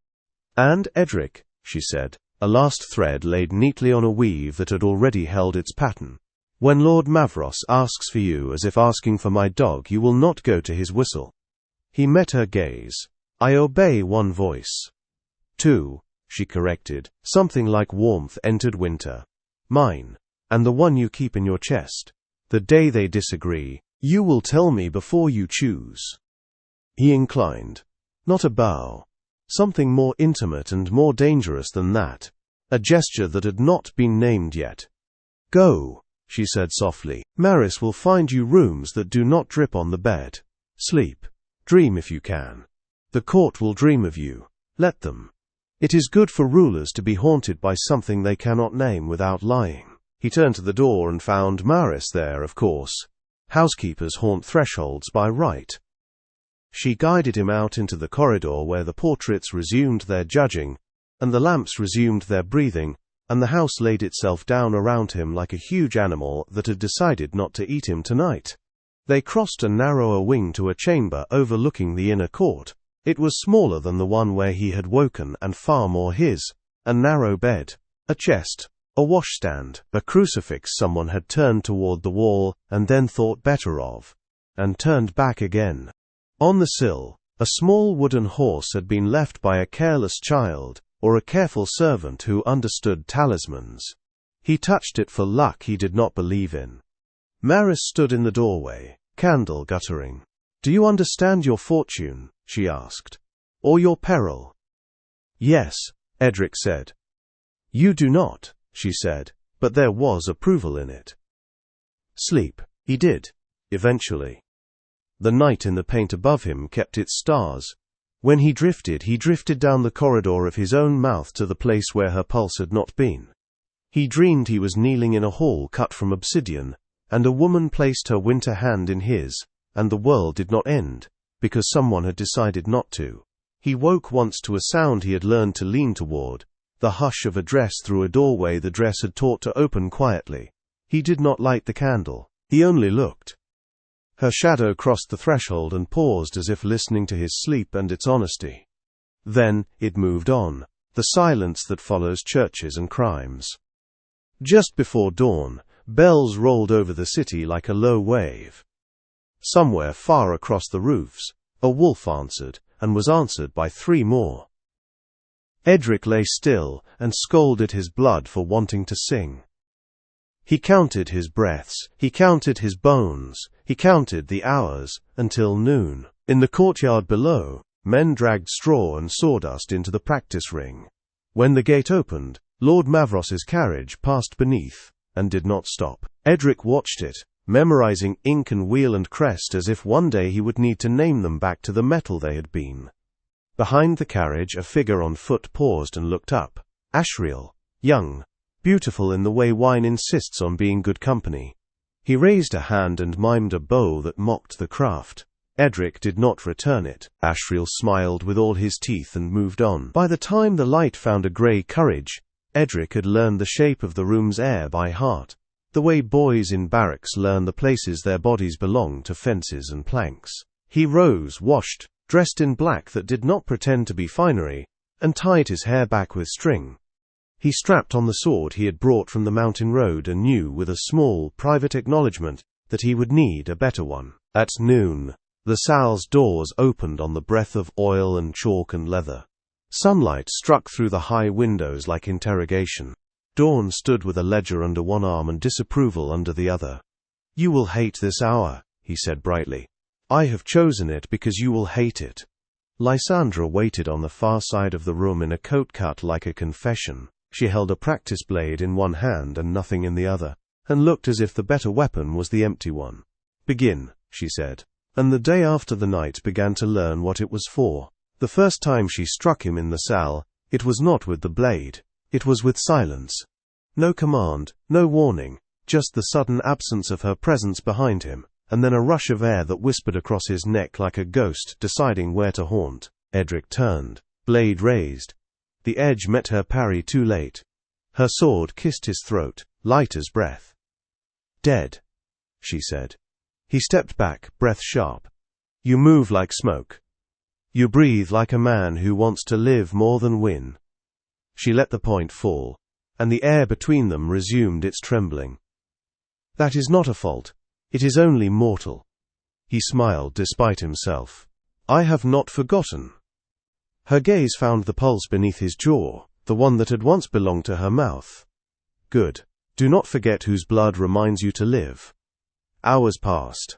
"And, Edric," she said, a last thread laid neatly on a weave that had already held its pattern. "When Lord Mavros asks for you as if asking for my dog, you will not go to his whistle." He met her gaze. "I obey one voice." "Two," she corrected. Something like warmth entered winter. "Mine. And the one you keep in your chest. The day they disagree, you will tell me before you choose." He inclined. Not a bow. Something more intimate and more dangerous than that. A gesture that had not been named yet. "Go," she said softly. "Maris will find you rooms that do not drip on the bed. Sleep. Dream if you can. The court will dream of you. Let them. It is good for rulers to be haunted by something they cannot name without lying." He turned to the door and found Maris there, of course. Housekeepers haunt thresholds by right. She guided him out into the corridor where the portraits resumed their judging, and the lamps resumed their breathing, and the house laid itself down around him like a huge animal that had decided not to eat him tonight. They crossed a narrower wing to a chamber overlooking the inner court. It was smaller than the one where he had woken and far more his. A narrow bed, a chest, a washstand, a crucifix someone had turned toward the wall and then thought better of, and turned back again. On the sill, a small wooden horse had been left by a careless child, or a careful servant who understood talismans. He touched it for luck he did not believe in. Maris stood in the doorway, candle guttering. "Do you understand your fortune?" she asked. "Or your peril?" "Yes," Edric said. "You do not," she said, but there was approval in it. Sleep. He did, eventually. The night in the paint above him kept its stars. When he drifted down the corridor of his own mouth to the place where her pulse had not been. He dreamed he was kneeling in a hall cut from obsidian, and a woman placed her winter hand in his, and the world did not end, because someone had decided not to. He woke once to a sound he had learned to lean toward, the hush of a dress through a doorway the dress had taught to open quietly. He did not light the candle. He only looked. Her shadow crossed the threshold and paused as if listening to his sleep and its honesty. Then, it moved on, the silence that follows churches and crimes. Just before dawn, bells rolled over the city like a low wave. Somewhere far across the roofs, a wolf answered, and was answered by 3 more. Edric lay still, and scolded his blood for wanting to sing. He counted his breaths, he counted his bones, he counted the hours, until noon. In the courtyard below, men dragged straw and sawdust into the practice ring. When the gate opened, Lord Mavros's carriage passed beneath, and did not stop. Edric watched it, memorizing ink and wheel and crest as if one day he would need to name them back to the metal they had been. Behind the carriage a figure on foot paused and looked up. Ashriel, young, beautiful in the way wine insists on being good company. He raised a hand and mimed a bow that mocked the craft. Edric did not return it. Ashriel smiled with all his teeth and moved on. By the time the light found a grey courage, Edric had learned the shape of the room's air by heart, the way boys in barracks learn the places their bodies belong to fences and planks. He rose, washed, dressed in black that did not pretend to be finery, and tied his hair back with string. He strapped on the sword he had brought from the mountain road and knew with a small, private acknowledgement that he would need a better one. At noon, the salle's doors opened on the breath of oil and chalk and leather. Sunlight struck through the high windows like interrogation. Dorne stood with a ledger under one arm and disapproval under the other. "You will hate this hour," he said brightly. "I have chosen it because you will hate it." Lysandra waited on the far side of the room in a coat cut like a confession. She held a practice blade in one hand and nothing in the other, and looked as if the better weapon was the empty one. "Begin," she said. And the day after the knight began to learn what it was for. The first time she struck him in the salle, it was not with the blade. It was with silence. No command, no warning, just the sudden absence of her presence behind him, and then a rush of air that whispered across his neck like a ghost deciding where to haunt. Edric turned, blade raised. The edge met her parry too late. Her sword kissed his throat, light as breath. "Dead," she said. He stepped back, breath sharp. "You move like smoke. You breathe like a man who wants to live more than win." She let the point fall, and the air between them resumed its trembling. "That is not a fault. It is only mortal." He smiled despite himself. "I have not forgotten." Her gaze found the pulse beneath his jaw, the one that had once belonged to her mouth. "Good. Do not forget whose blood reminds you to live." Hours passed.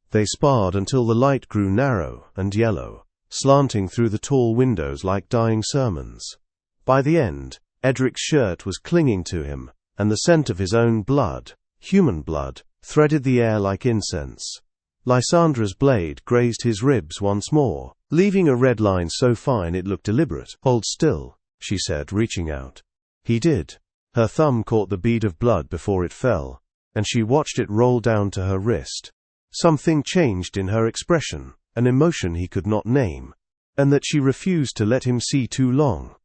They sparred until the light grew narrow and yellow, slanting through the tall windows like dying sermons. By the end, Edric's shirt was clinging to him, and the scent of his own blood, human blood, threaded the air like incense. Lysandra's blade grazed his ribs once more, leaving a red line so fine it looked deliberate. "Hold still," she said, reaching out. He did. Her thumb caught the bead of blood before it fell, and she watched it roll down to her wrist. Something changed in her expression, an emotion he could not name, and that she refused to let him see too long.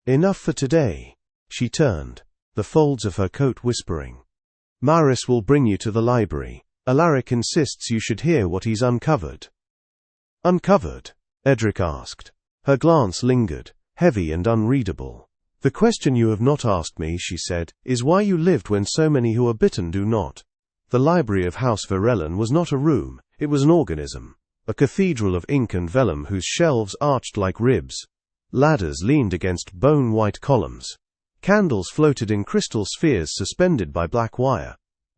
"Enough for today." She turned, the folds of her coat whispering. "Maris will bring you to the library. Alaric insists you should hear what he's uncovered." "Uncovered?" Edric asked. Her glance lingered, heavy and unreadable. "The question you have not asked me," she said, "is why you lived when so many who are bitten do not." The library of House Virellen was not a room, it was an organism, a cathedral of ink and vellum whose shelves arched like ribs. Ladders leaned against bone-white columns. Candles floated in crystal spheres suspended by black wire.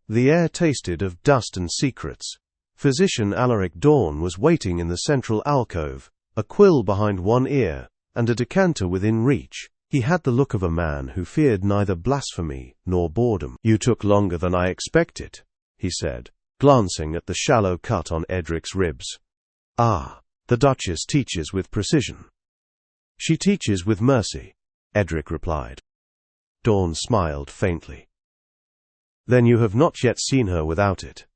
The air tasted of dust and secrets. Physician Alaric Dorne was waiting in the central alcove, a quill behind one ear, and a decanter within reach. He had the look of a man who feared neither blasphemy nor boredom. "You took longer than I expected," he said, glancing at the shallow cut on Edric's ribs. "Ah, the Duchess teaches with precision." "She teaches with mercy," Edric replied. Dorne smiled faintly. "Then you have not yet seen her without it."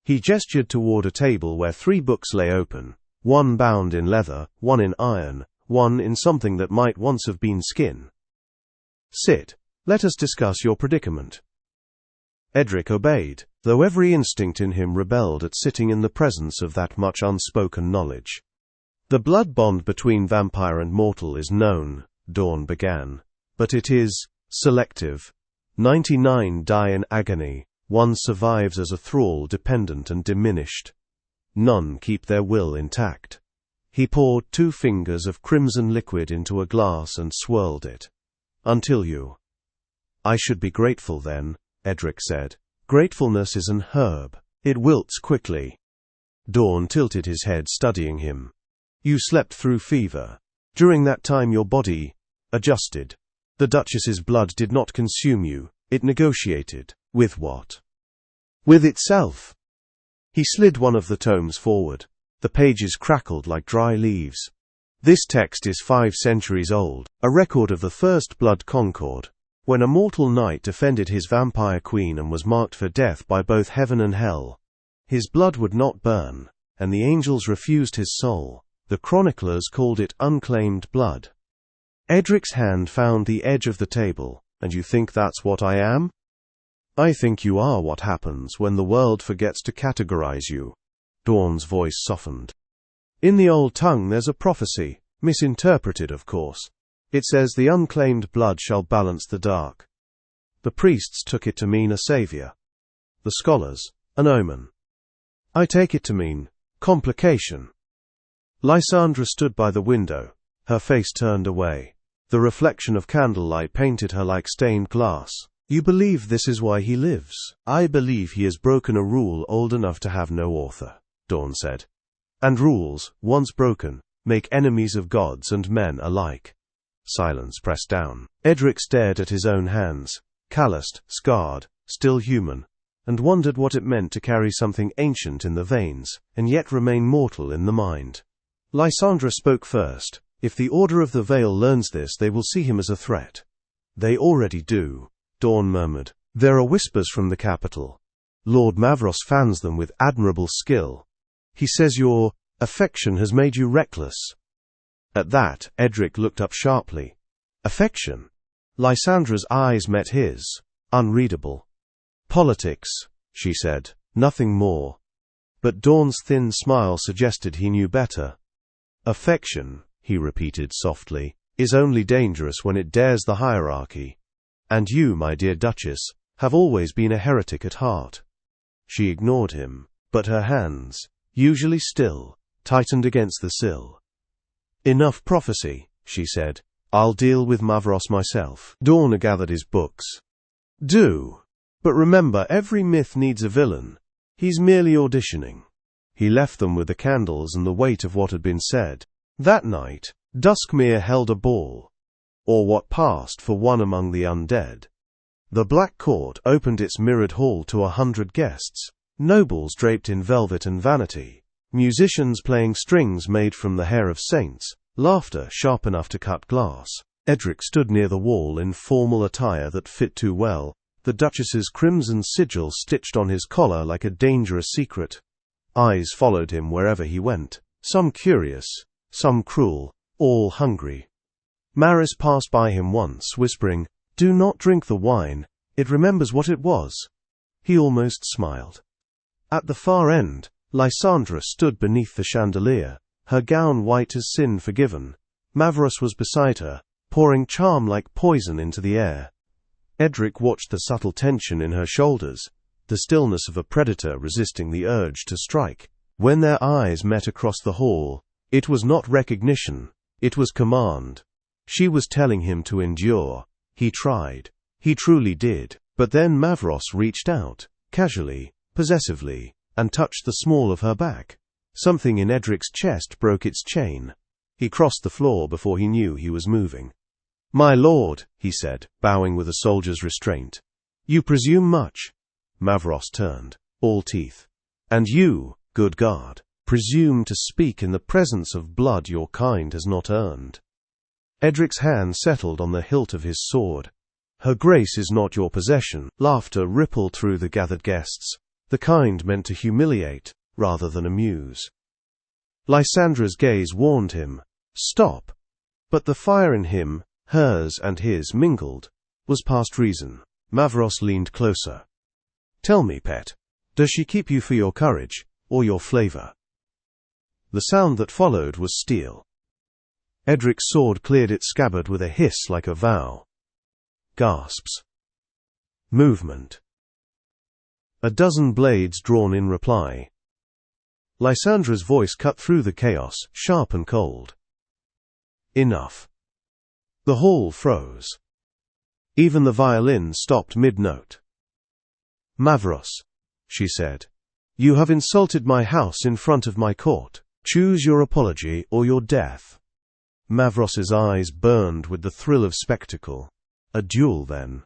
He gestured toward a table where 3 books lay open, one bound in leather, one in iron, one in something that might once have been skin. "Sit. Let us discuss your predicament." Edric obeyed, though every instinct in him rebelled at sitting in the presence of that much unspoken knowledge. "The blood bond between vampire and mortal is known," Dorne began, "but it is selective. 99 die in agony, one survives as a thrall, dependent and diminished. None keep their will intact." He poured 2 fingers of crimson liquid into a glass and swirled it. "Until you." "I should be grateful then," Edric said. "Gratefulness is an herb. It wilts quickly." Dorne tilted his head, studying him. "You slept through fever. During that time your body adjusted. The Duchess's blood did not consume you, it negotiated. With what? With itself." He slid one of the tomes forward. The pages crackled like dry leaves. "This text is 5 centuries old, a record of the First Blood Concord, when a mortal knight defended his vampire queen and was marked for death by both heaven and hell. His blood would not burn, and the angels refused his soul. The chroniclers called it unclaimed blood." Edric's hand found the edge of the table. "And you think that's what I am?" "I think you are what happens when the world forgets to categorize you." Dorne's voice softened. "In the old tongue there's a prophecy, misinterpreted of course. It says the unclaimed blood shall balance the dark. The priests took it to mean a savior. The scholars, an omen. I take it to mean complication." Lysandra stood by the window, her face turned away. The reflection of candlelight painted her like stained glass. "You believe this is why he lives?" "I believe he has broken a rule old enough to have no author," Dorne said. "And rules, once broken, make enemies of gods and men alike." Silence pressed down. Edric stared at his own hands, calloused, scarred, still human, and wondered what it meant to carry something ancient in the veins, and yet remain mortal in the mind. Lysandra spoke first. If the Order of the Veil learns this, they will see him as a threat. They already do, Dorne murmured. There are whispers from the capital. Lord Mavros fans them with admirable skill. He says your affection has made you reckless. At that, Edric looked up sharply. Affection? Lysandra's eyes met his, unreadable. Politics, she said, nothing more. But Dorne's thin smile suggested he knew better. Affection, he repeated softly, is only dangerous when it dares the hierarchy. And you, my dear Duchess, have always been a heretic at heart. She ignored him, but her hands, usually still, tightened against the sill. Enough prophecy, she said. I'll deal with Mavros myself. Dorne gathered his books. Do. But remember, every myth needs a villain. He's merely auditioning. He left them with the candles and the weight of what had been said. That night, Duskmere held a ball, or what passed for one among the undead. The Black Court opened its mirrored hall to 100 guests, nobles draped in velvet and vanity, musicians playing strings made from the hair of saints, laughter sharp enough to cut glass. Edric stood near the wall in formal attire that fit too well, the Duchess's crimson sigil stitched on his collar like a dangerous secret. Eyes followed him wherever he went, some curious, some cruel, all hungry. Maris passed by him once, whispering, "Do not drink the wine, it remembers what it was." He almost smiled. At the far end, Lysandra stood beneath the chandelier, her gown white as sin forgiven. Mavros was beside her, pouring charm like poison into the air. Edric watched the subtle tension in her shoulders, the stillness of a predator resisting the urge to strike. When their eyes met across the hall, it was not recognition, it was command. She was telling him to endure. He tried. He truly did. But then Mavros reached out, casually, possessively, and touched the small of her back. Something in Edric's chest broke its chain. He crossed the floor before he knew he was moving. "My lord," he said, bowing with a soldier's restraint. "You presume much." Mavros turned, all teeth. "And you, good guard, presume to speak in the presence of blood your kind has not earned." Edric's hand settled on the hilt of his sword. "Her grace is not your possession." Laughter rippled through the gathered guests, the kind meant to humiliate, rather than amuse. Lysandra's gaze warned him, "Stop." But the fire in him, hers and his mingled, was past reason. Mavros leaned closer. "Tell me, pet, does she keep you for your courage, or your flavor?" The sound that followed was steel. Edric's sword cleared its scabbard with a hiss like a vow. Gasps. Movement. A dozen blades drawn in reply. Lysandra's voice cut through the chaos, sharp and cold. "Enough." The hall froze. Even the violin stopped mid-note. "Mavros," she said, "you have insulted my house in front of my court. Choose your apology or your death." Mavros's eyes burned with the thrill of spectacle. A duel, then.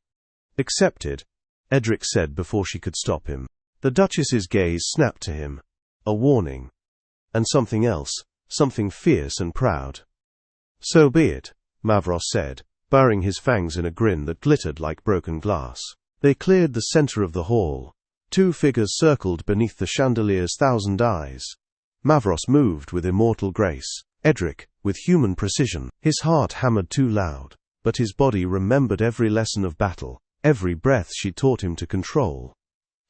"Accepted," Edric said before she could stop him. The Duchess's gaze snapped to him. A warning. And something else, something fierce and proud. "So be it," Mavros said, baring his fangs in a grin that glittered like broken glass. They cleared the center of the hall. Two figures circled beneath the chandelier's 1,000 eyes. Mavros moved with immortal grace. Edric, with human precision. His heart hammered too loud, but his body remembered every lesson of battle, every breath she taught him to control.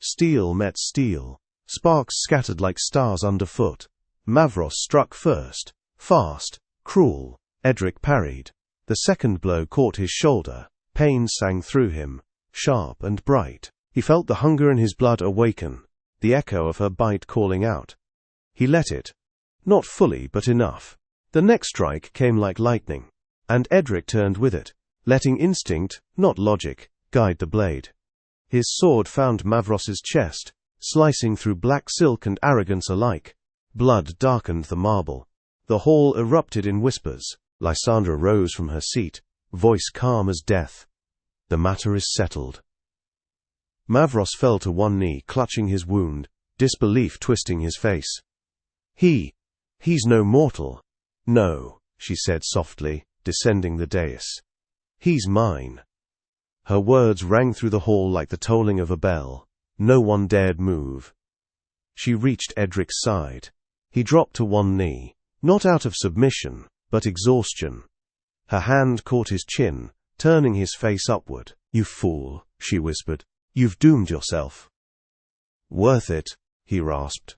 Steel met steel. Sparks scattered like stars underfoot. Mavros struck first. Fast, cruel. Edric parried. The second blow caught his shoulder. Pain sang through him, sharp and bright. He felt the hunger in his blood awaken, the echo of her bite calling out. He let it. Not fully, but enough. The next strike came like lightning, and Edric turned with it, letting instinct, not logic, guide the blade. His sword found Mavros's chest, slicing through black silk and arrogance alike. Blood darkened the marble. The hall erupted in whispers. Lysandra rose from her seat, voice calm as death. "The matter is settled." Mavros fell to one knee, clutching his wound, disbelief twisting his face. He's no mortal." "No," she said softly, descending the dais. "He's mine." Her words rang through the hall like the tolling of a bell. No one dared move. She reached Edric's side. He dropped to one knee, not out of submission, but exhaustion. Her hand caught his chin, turning his face upward. "You fool," she whispered. "You've doomed yourself." "Worth it," he rasped.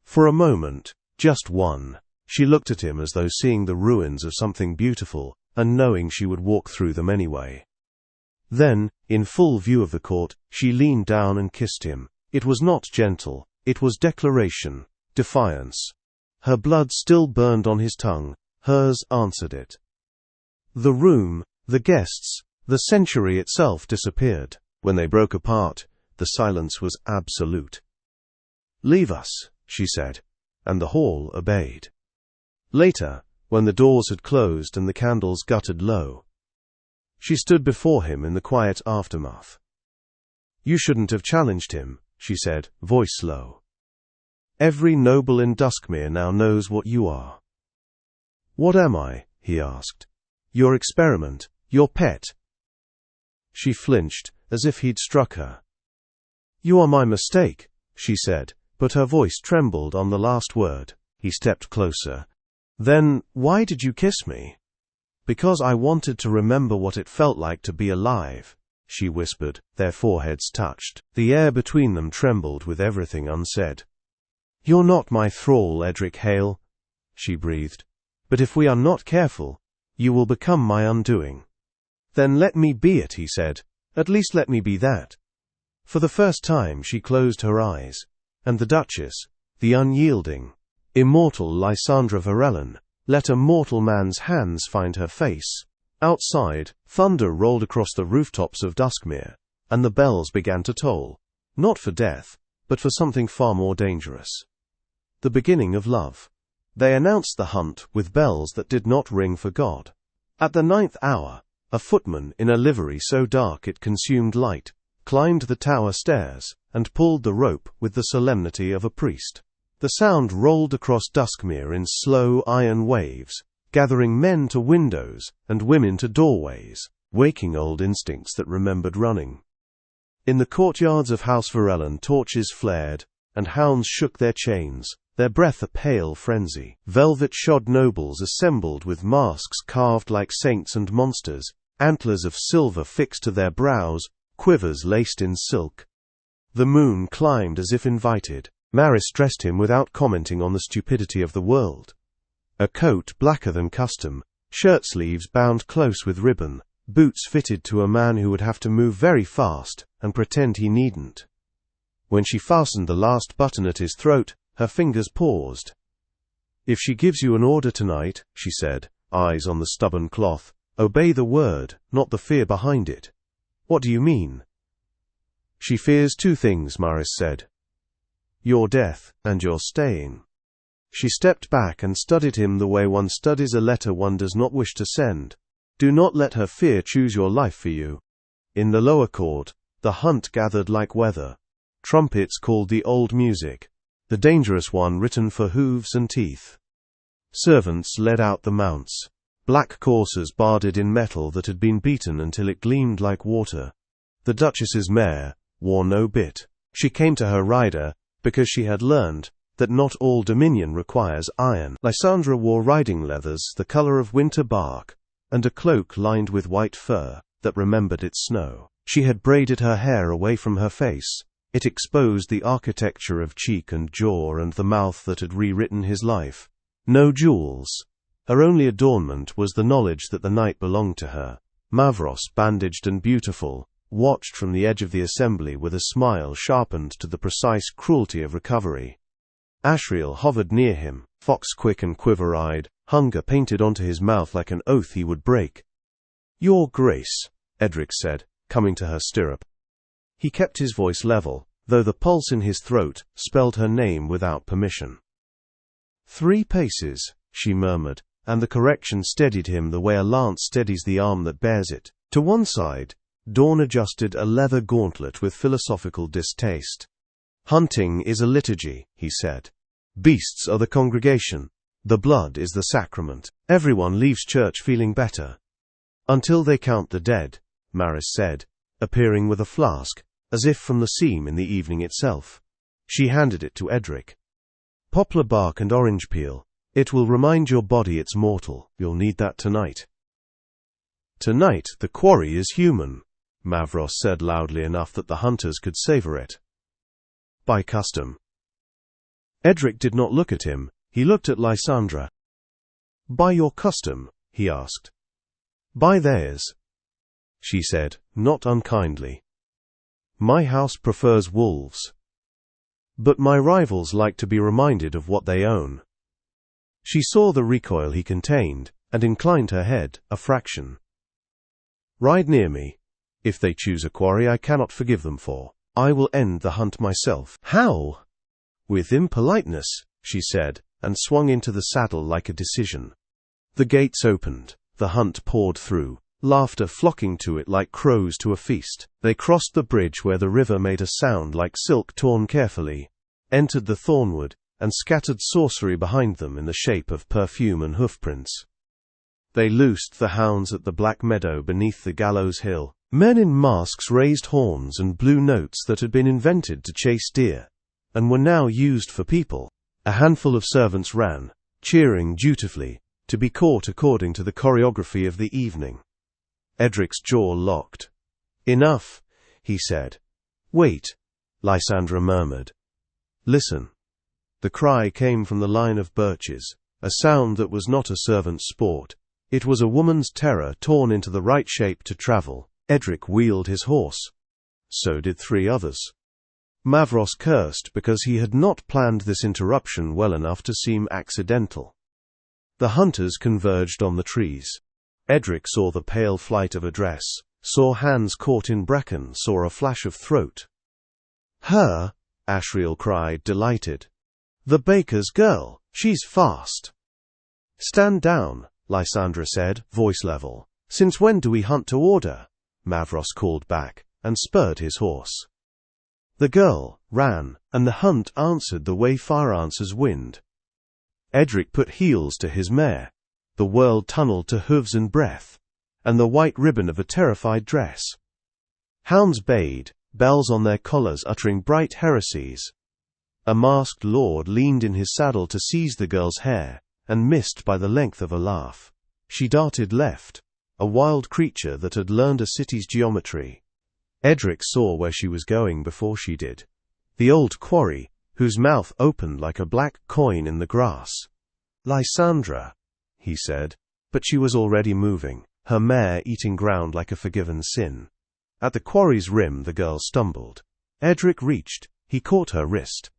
For a moment, just one, she looked at him as though seeing the ruins of something beautiful, and knowing she would walk through them anyway. Then, in full view of the court, she leaned down and kissed him. It was not gentle, it was declaration, defiance. Her blood still burned on his tongue, hers answered it. The room, the guests, the century itself disappeared. When they broke apart, the silence was absolute. "Leave us," she said, and the hall obeyed. Later, when the doors had closed and the candles guttered low, she stood before him in the quiet aftermath. "You shouldn't have challenged him," she said, voice low. "Every noble in Duskmere now knows what you are." "What am I?" he asked. "Your experiment, your pet." She flinched, as if he'd struck her. "You are my mistake," she said, but her voice trembled on the last word. He stepped closer. "Then, why did you kiss me?" "Because I wanted to remember what it felt like to be alive," she whispered, their foreheads touched. The air between them trembled with everything unsaid. "You're not my thrall, Edric Hale," she breathed. "But if we are not careful, you will become my undoing." "Then let me be it," he said. "At least let me be that." For the first time she closed her eyes, and the Duchess, the unyielding, immortal Lysandra Virellen, let a mortal man's hands find her face. Outside, thunder rolled across the rooftops of Duskmere, and the bells began to toll, not for death, but for something far more dangerous. The beginning of love. They announced the hunt with bells that did not ring for God. At the 9th hour, a footman in a livery so dark it consumed light, climbed the tower stairs, and pulled the rope with the solemnity of a priest. The sound rolled across Duskmere in slow iron waves, gathering men to windows and women to doorways, waking old instincts that remembered running. In the courtyards of House Virellen torches flared, and hounds shook their chains, their breath a pale frenzy. Velvet-shod nobles assembled with masks carved like saints and monsters, antlers of silver fixed to their brows, quivers laced in silk. The moon climbed as if invited. Maris dressed him without commenting on the stupidity of the world. A coat blacker than custom, shirt sleeves bound close with ribbon, boots fitted to a man who would have to move very fast and pretend he needn't. When she fastened the last button at his throat, her fingers paused. "If she gives you an order tonight," she said, eyes on the stubborn cloth, "obey the word, not the fear behind it." "What do you mean?" "She fears two things," Maris said. "Your death, and your staying." She stepped back and studied him the way one studies a letter one does not wish to send. "Do not let her fear choose your life for you." In the lower court, the hunt gathered like weather. Trumpets called the old music, the dangerous one written for hooves and teeth. Servants led out the mounts. Black coursers barded in metal that had been beaten until it gleamed like water. The Duchess's mare wore no bit. She came to her rider, because she had learned that not all dominion requires iron. Lysandra wore riding leathers the color of winter bark, and a cloak lined with white fur that remembered its snow. She had braided her hair away from her face. It exposed the architecture of cheek and jaw and the mouth that had rewritten his life. No jewels. Her only adornment was the knowledge that the night belonged to her. Mavros, bandaged and beautiful, watched from the edge of the assembly with a smile sharpened to the precise cruelty of recovery. Ashriel hovered near him, fox-quick and quiver-eyed, hunger painted onto his mouth like an oath he would break. "Your Grace," Edric said, coming to her stirrup. He kept his voice level, though the pulse in his throat spelled her name without permission. "3 paces," she murmured, and the correction steadied him the way a lance steadies the arm that bears it. To one side, Dorne adjusted a leather gauntlet with philosophical distaste. "Hunting is a liturgy," he said. "Beasts are the congregation. The blood is the sacrament. Everyone leaves church feeling better." "Until they count the dead," Maris said, appearing with a flask, as if from the seam in the evening itself. She handed it to Edric. "Poplar bark and orange peel. It will remind your body it's mortal. You'll need that tonight." "Tonight the quarry is human," Mavros said loudly enough that the hunters could savor it. "By custom." Edric did not look at him. He looked at Lysandra. "By your custom?" he asked. "By theirs," she said, not unkindly. "My house prefers wolves. But my rivals like to be reminded of what they own." She saw the recoil he contained, and inclined her head a fraction. "Ride near me. If they choose a quarry I cannot forgive them for, I will end the hunt myself." "How?" "With impoliteness," she said, and swung into the saddle like a decision. The gates opened. The hunt poured through, laughter flocking to it like crows to a feast. They crossed the bridge where the river made a sound like silk torn carefully, entered the thornwood, and scattered sorcery behind them in the shape of perfume and hoofprints. They loosed the hounds at the black meadow beneath the gallows hill. Men in masks raised horns and blew notes that had been invented to chase deer, and were now used for people. A handful of servants ran, cheering dutifully, to be caught according to the choreography of the evening. Edric's jaw locked. "Enough," he said. "Wait," Lysandra murmured. "Listen." The cry came from the line of birches, a sound that was not a servant's sport. It was a woman's terror torn into the right shape to travel. Edric wheeled his horse. So did 3 others. Mavros cursed because he had not planned this interruption well enough to seem accidental. The hunters converged on the trees. Edric saw the pale flight of a dress, saw hands caught in bracken, saw a flash of throat. "Her!" Ashriel cried, delighted. "The baker's girl! She's fast!" "Stand down," Lysandra said, voice level. "Since when do we hunt to order?" Mavros called back, and spurred his horse. The girl ran, and the hunt answered the way fire answers wind. Edric put heels to his mare. The world tunneled to hooves and breath, and the white ribbon of a terrified dress. Hounds bayed, bells on their collars uttering bright heresies. A masked lord leaned in his saddle to seize the girl's hair, and missed by the length of a laugh. She darted left, a wild creature that had learned a city's geometry. Edric saw where she was going before she did. The old quarry, whose mouth opened like a black coin in the grass. "Lysandra," he said, but she was already moving, her mare eating ground like a forgiven sin. At the quarry's rim the girl stumbled. Edric reached. He caught her wrist.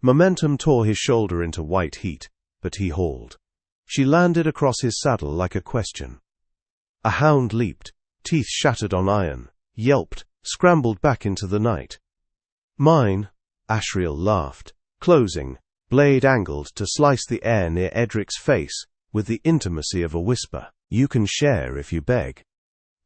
Momentum tore his shoulder into white heat, but he hauled. She landed across his saddle like a question. A hound leaped, teeth shattered on iron, yelped, scrambled back into the night. "Mine," Ashriel laughed, closing, blade angled to slice the air near Edric's face, with the intimacy of a whisper. "You can share if you beg."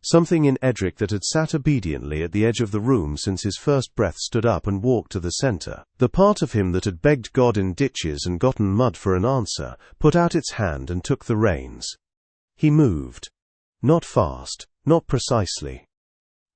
Something in Edric that had sat obediently at the edge of the room since his first breath stood up and walked to the center. The part of him that had begged God in ditches and gotten mud for an answer put out its hand and took the reins. He moved. Not fast, not precisely.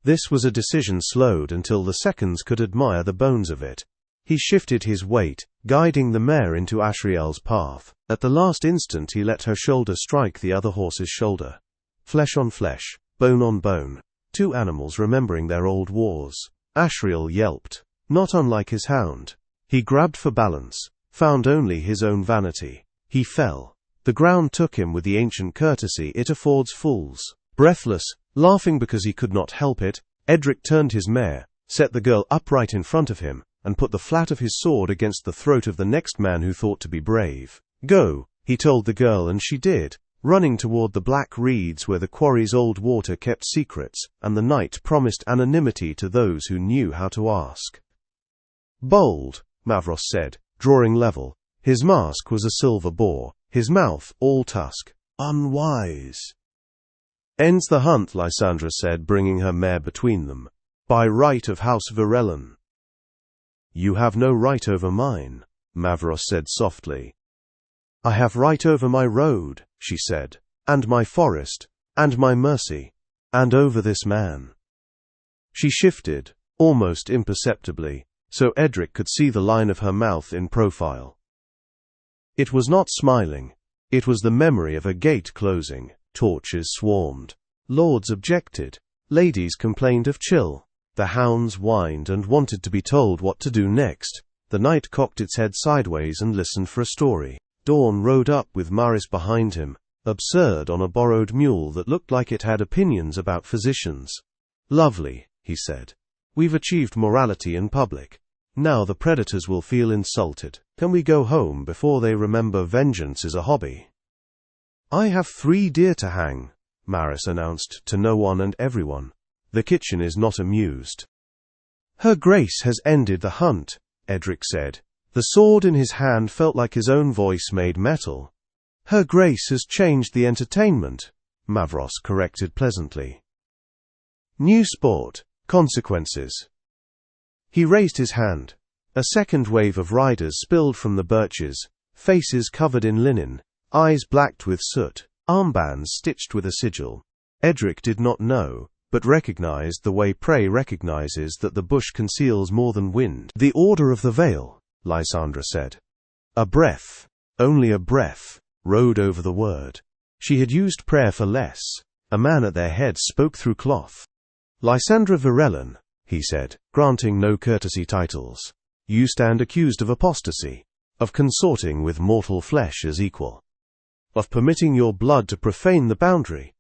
This was a decision slowed until the seconds could admire the bones of it. He shifted his weight, guiding the mare into Ashriel's path. At the last instant he let her shoulder strike the other horse's shoulder. Flesh on flesh, bone on bone, 2 animals remembering their old wars. Ashriel yelped, not unlike his hound. He grabbed for balance, found only his own vanity. He fell. The ground took him with the ancient courtesy it affords fools. Breathless, laughing because he could not help it, Edric turned his mare, set the girl upright in front of him, and put the flat of his sword against the throat of the next man who thought to be brave. "Go," he told the girl, and she did, running toward the black reeds where the quarry's old water kept secrets, and the night promised anonymity to those who knew how to ask. "Bold," Mavros said, drawing level. His mask was a silver boar, his mouth all tusk. Unwise. Ends the hunt, Lysandra said, bringing her mare between them. By right of House Virellen. You have no right over mine, Mavros said softly. I have right over my road, she said, and my forest, and my mercy, and over this man. She shifted, almost imperceptibly, so Edric could see the line of her mouth in profile. It was not smiling. It was the memory of a gate closing. Torches swarmed. Lords objected. Ladies complained of chill. The hounds whined and wanted to be told what to do next. The knight cocked its head sideways and listened for a story. Dorne rode up with Maris behind him, absurd on a borrowed mule that looked like it had opinions about physicians. Lovely, he said. We've achieved morality in public. Now the predators will feel insulted. Can we go home before they remember vengeance is a hobby? I have 3 deer to hang, Maris announced to no one and everyone. The kitchen is not amused. Her Grace has ended the hunt, Edric said. The sword in his hand felt like his own voice made metal. Her Grace has changed the entertainment, Mavros corrected pleasantly. New sport, consequences. He raised his hand. A second wave of riders spilled from the birches, faces covered in linen, eyes blacked with soot, armbands stitched with a sigil. Edric did not know, but recognized the way prey recognizes that the bush conceals more than wind. The Order of the Veil, Lysandra said. A breath, only a breath, rode over the word. She had used prayer for less. A man at their head spoke through cloth. Lysandra Virellen, he said, granting no courtesy titles. You stand accused of apostasy, of consorting with mortal flesh as equal, of permitting your blood to profane the boundary.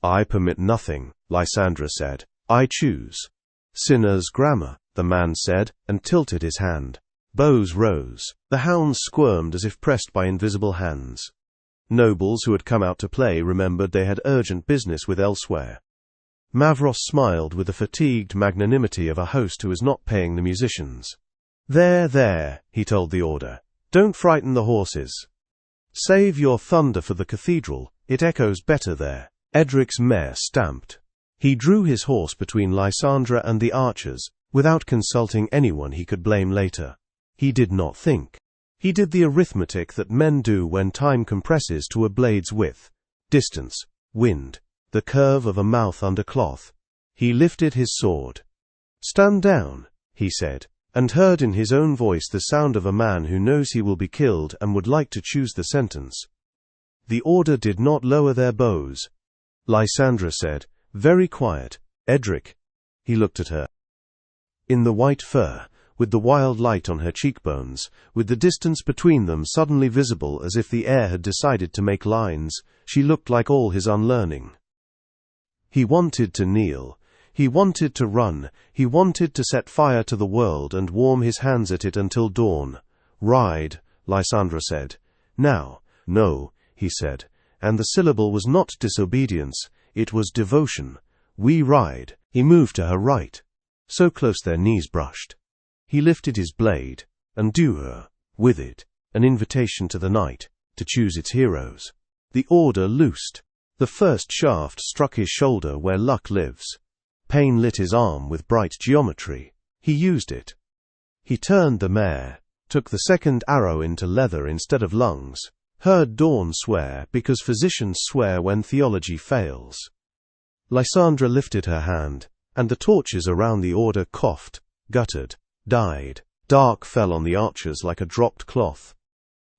I permit nothing, Lysandra said. I choose. Sinner's grammar, the man said, and tilted his hand. Bows rose. The hounds squirmed as if pressed by invisible hands. Nobles who had come out to play remembered they had urgent business with elsewhere. Mavros smiled with the fatigued magnanimity of a host who is not paying the musicians. There, he told the order. Don't frighten the horses. Save your thunder for the cathedral, it echoes better there. Edric's mare stamped. He drew his horse between Lysandra and the archers, without consulting anyone he could blame later. He did not think. He did the arithmetic that men do when time compresses to a blade's width. Distance, wind, the curve of a mouth under cloth. He lifted his sword. Stand down, he said, and heard in his own voice the sound of a man who knows he will be killed and would like to choose the sentence. The order did not lower their bows. Lysandra said, very quiet, Edric. He looked at her. In the white fur, with the wild light on her cheekbones, with the distance between them suddenly visible as if the air had decided to make lines, she looked like all his unlearning. He wanted to kneel. He wanted to run. He wanted to set fire to the world and warm his hands at it until dawn. Ride, Lysandra said. Now, no, he said, and the syllable was not disobedience, it was devotion. We ride. He moved to her right. So close their knees brushed. He lifted his blade, and drew her, with it, an invitation to the night, to choose its heroes. The order loosed. The first shaft struck his shoulder where luck lives. Pain lit his arm with bright geometry. He used it. He turned the mare, took the second arrow into leather instead of lungs, heard Dorne swear because physicians swear when theology fails. Lysandra lifted her hand, and the torches around the order coughed, guttered, died. Dark fell on the archers like a dropped cloth.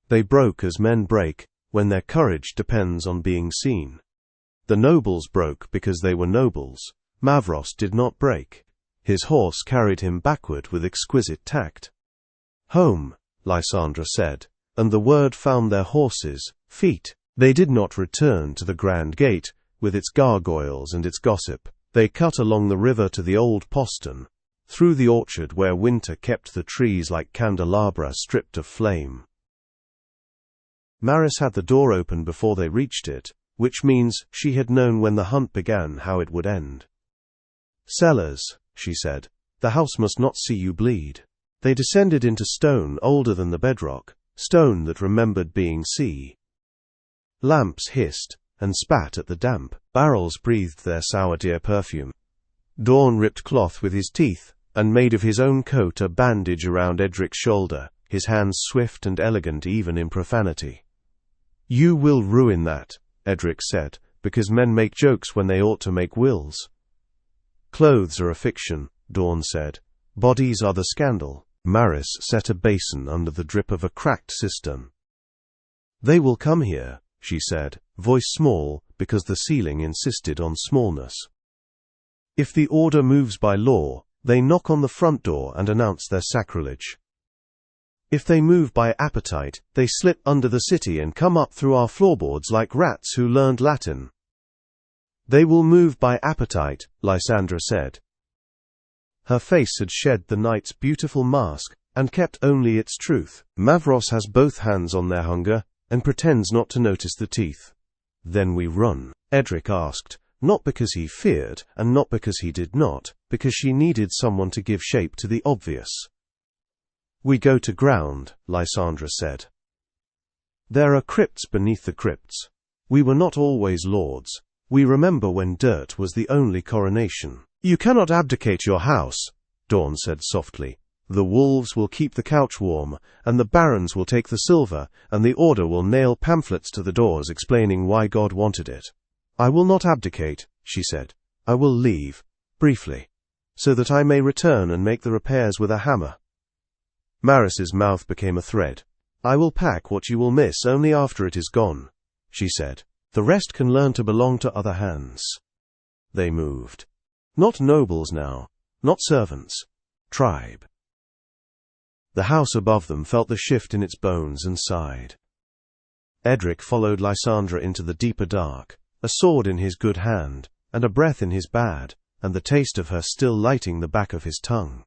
They broke as men break, when their courage depends on being seen. The nobles broke because they were nobles. Mavros did not break. His horse carried him backward with exquisite tact. Home, Lysandra said, and the word found their horses' feet. They did not return to the grand gate, with its gargoyles and its gossip. They cut along the river to the old postern, through the orchard where winter kept the trees like candelabra stripped of flame. Maris had the door open before they reached it, which means she had known when the hunt began how it would end. Cellars, she said, the house must not see you bleed. They descended into stone older than the bedrock, stone that remembered being sea. Lamps hissed and spat at the damp. Barrels breathed their sour deer perfume. Dorne ripped cloth with his teeth and made of his own coat a bandage around Edric's shoulder, his hands swift and elegant even in profanity. "You will ruin that," Edric said, "because men make jokes when they ought to make wills." "Clothes are a fiction," Dorne said. "Bodies are the scandal." Maris set a basin under the drip of a cracked cistern. "They will come here," she said, voice small because the ceiling insisted on smallness. "If the order moves by law, they knock on the front door and announce their sacrilege. If they move by appetite, they slip under the city and come up through our floorboards like rats who learned Latin." "They will move by appetite," Lysandra said. Her face had shed the night's beautiful mask and kept only its truth. "Mavros has both hands on their hunger and pretends not to notice the teeth." "Then we run?" Edric asked, not because he feared and not because he did not, because she needed someone to give shape to the obvious. "We go to ground," Lysandra said. "There are crypts beneath the crypts. We were not always lords. We remember when dirt was the only coronation." "You cannot abdicate your house," Dorne said softly. "The wolves will keep the couch warm, and the barons will take the silver, and the order will nail pamphlets to the doors explaining why God wanted it." "I will not abdicate," she said. "I will leave, briefly, so that I may return and make the repairs with a hammer." Maris's mouth became a thread. "I will pack what you will miss only after it is gone," she said. "The rest can learn to belong to other hands." They moved. Not nobles now, not servants. Tribe. The house above them felt the shift in its bones and sighed. Edric followed Lysandra into the deeper dark, a sword in his good hand, and a breath in his bad, and the taste of her still lighting the back of his tongue.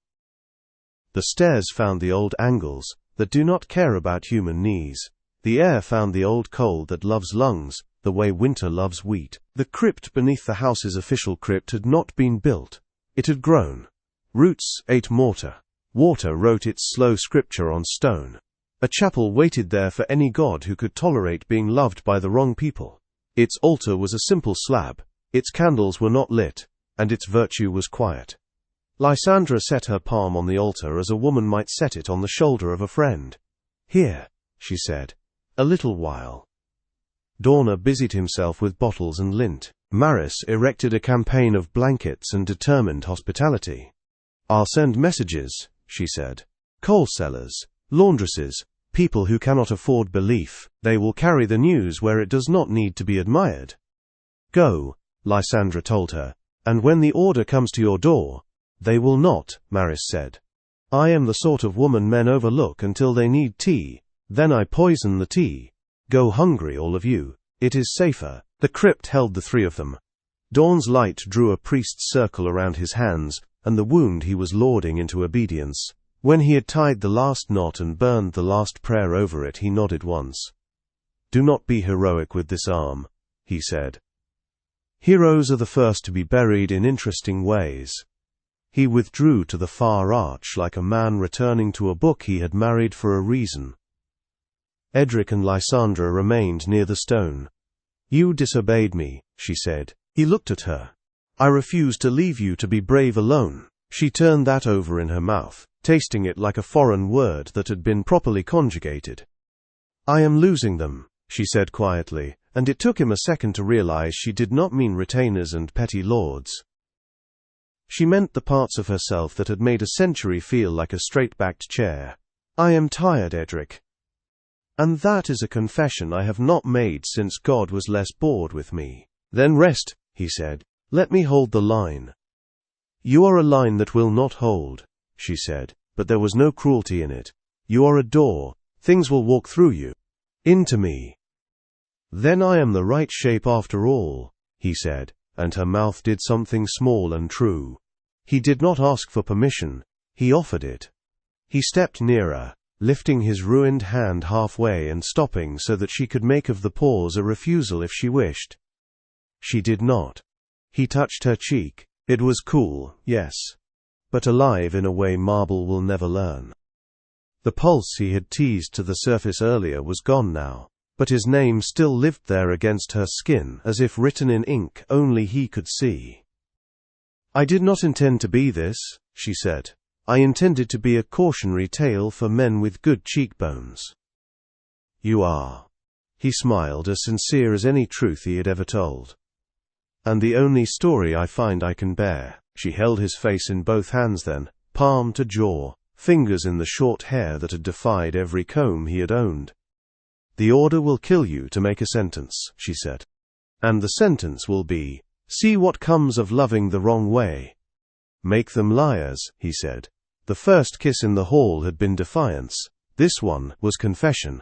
The stairs found the old angles that do not care about human knees. The air found the old cold that loves lungs, the way winter loves wheat. The crypt beneath the house's official crypt had not been built. It had grown. Roots ate mortar. Water wrote its slow scripture on stone. A chapel waited there for any god who could tolerate being loved by the wrong people. Its altar was a simple slab. Its candles were not lit, and its virtue was quiet. Lysandra set her palm on the altar as a woman might set it on the shoulder of a friend. "Here," she said. "A little while." Dorne busied himself with bottles and lint. Maris erected a campaign of blankets and determined hospitality. "I'll send messages," she said. "Coal sellers, laundresses, people who cannot afford belief. They will carry the news where it does not need to be admired." "Go," Lysandra told her, "and when the order comes to your door—" "They will not," Maris said. "I am the sort of woman men overlook until they need tea. Then I poison the tea. Go hungry, all of you. It is safer." The crypt held the three of them. Dawn's light drew a priest's circle around his hands, and the wound he was lording into obedience. When he had tied the last knot and burned the last prayer over it, he nodded once. "Do not be heroic with this arm," he said. "Heroes are the first to be buried in interesting ways." He withdrew to the far arch like a man returning to a book he had married for a reason. Edric and Lysandra remained near the stone. "You disobeyed me," she said. He looked at her. "I refuse to leave you to be brave alone." She turned that over in her mouth, tasting it like a foreign word that had been properly conjugated. "I am losing them," she said quietly, and it took him a second to realize she did not mean retainers and petty lords. She meant the parts of herself that had made a century feel like a straight-backed chair. "I am tired, Edric. And that is a confession I have not made since God was less bored with me." "Then rest," he said. "Let me hold the line." "You are a line that will not hold," she said, but there was no cruelty in it. "You are a door. Things will walk through you. Into me." "Then I am the right shape after all," he said, and her mouth did something small and true. He did not ask for permission. He offered it. He stepped nearer, lifting his ruined hand halfway and stopping so that she could make of the pause a refusal if she wished. She did not. He touched her cheek. It was cool, yes, but alive in a way marble will never learn. The pulse he had teased to the surface earlier was gone now. but his name still lived there against her skin, as if written in ink only he could see. "I did not intend to be this," she said. "I intended to be a cautionary tale for men with good cheekbones." "You are." He smiled, as sincere as any truth he had ever told. "And the only story I find I can bear." She held his face in both hands then, palm to jaw, fingers in the short hair that had defied every comb he had owned. "The order will kill you to make a sentence," she said. "And the sentence will be, see what comes of loving the wrong way." "Make them liars," he said. The first kiss in the hall had been defiance. This one was confession.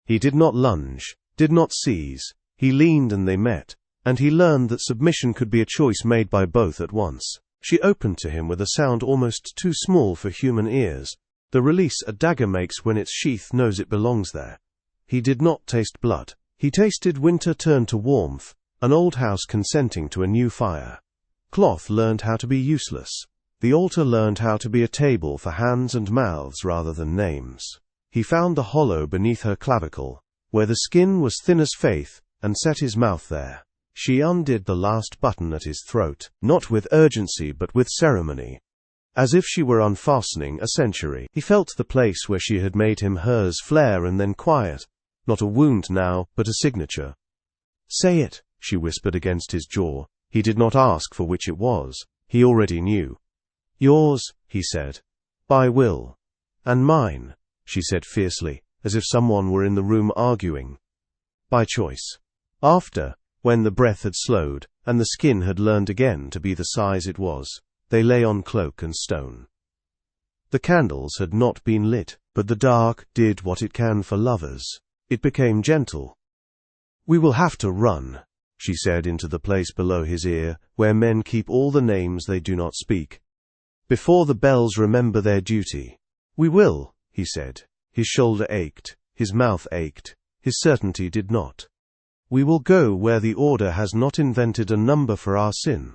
He did not lunge, did not seize. He leaned and they met, and he learned that submission could be a choice made by both at once. She opened to him with a sound almost too small for human ears, the release a dagger makes when its sheath knows it belongs there. He did not taste blood. He tasted winter turned to warmth, an old house consenting to a new fire. Cloth learned how to be useless. The altar learned how to be a table for hands and mouths rather than names. He found the hollow beneath her clavicle, where the skin was thin as faith, and set his mouth there. She undid the last button at his throat, not with urgency but with ceremony, as if she were unfastening a century. He felt the place where she had made him hers flare and then quiet, not a wound now, but a signature. "Say it," she whispered against his jaw. He did not ask for which it was. He already knew. "Yours," he said. "By will." "And mine," she said fiercely, as if someone were in the room arguing. "By choice." After, when the breath had slowed, and the skin had learned again to be the size it was, they lay on cloak and stone. The candles had not been lit, but the dark did what it can for lovers. It became gentle. "We will have to run," she said into the place below his ear, where men keep all the names they do not speak, before the bells remember their duty. "We will," he said. His shoulder ached, his mouth ached, his certainty did not. "We will go where the order has not invented a number for our sin."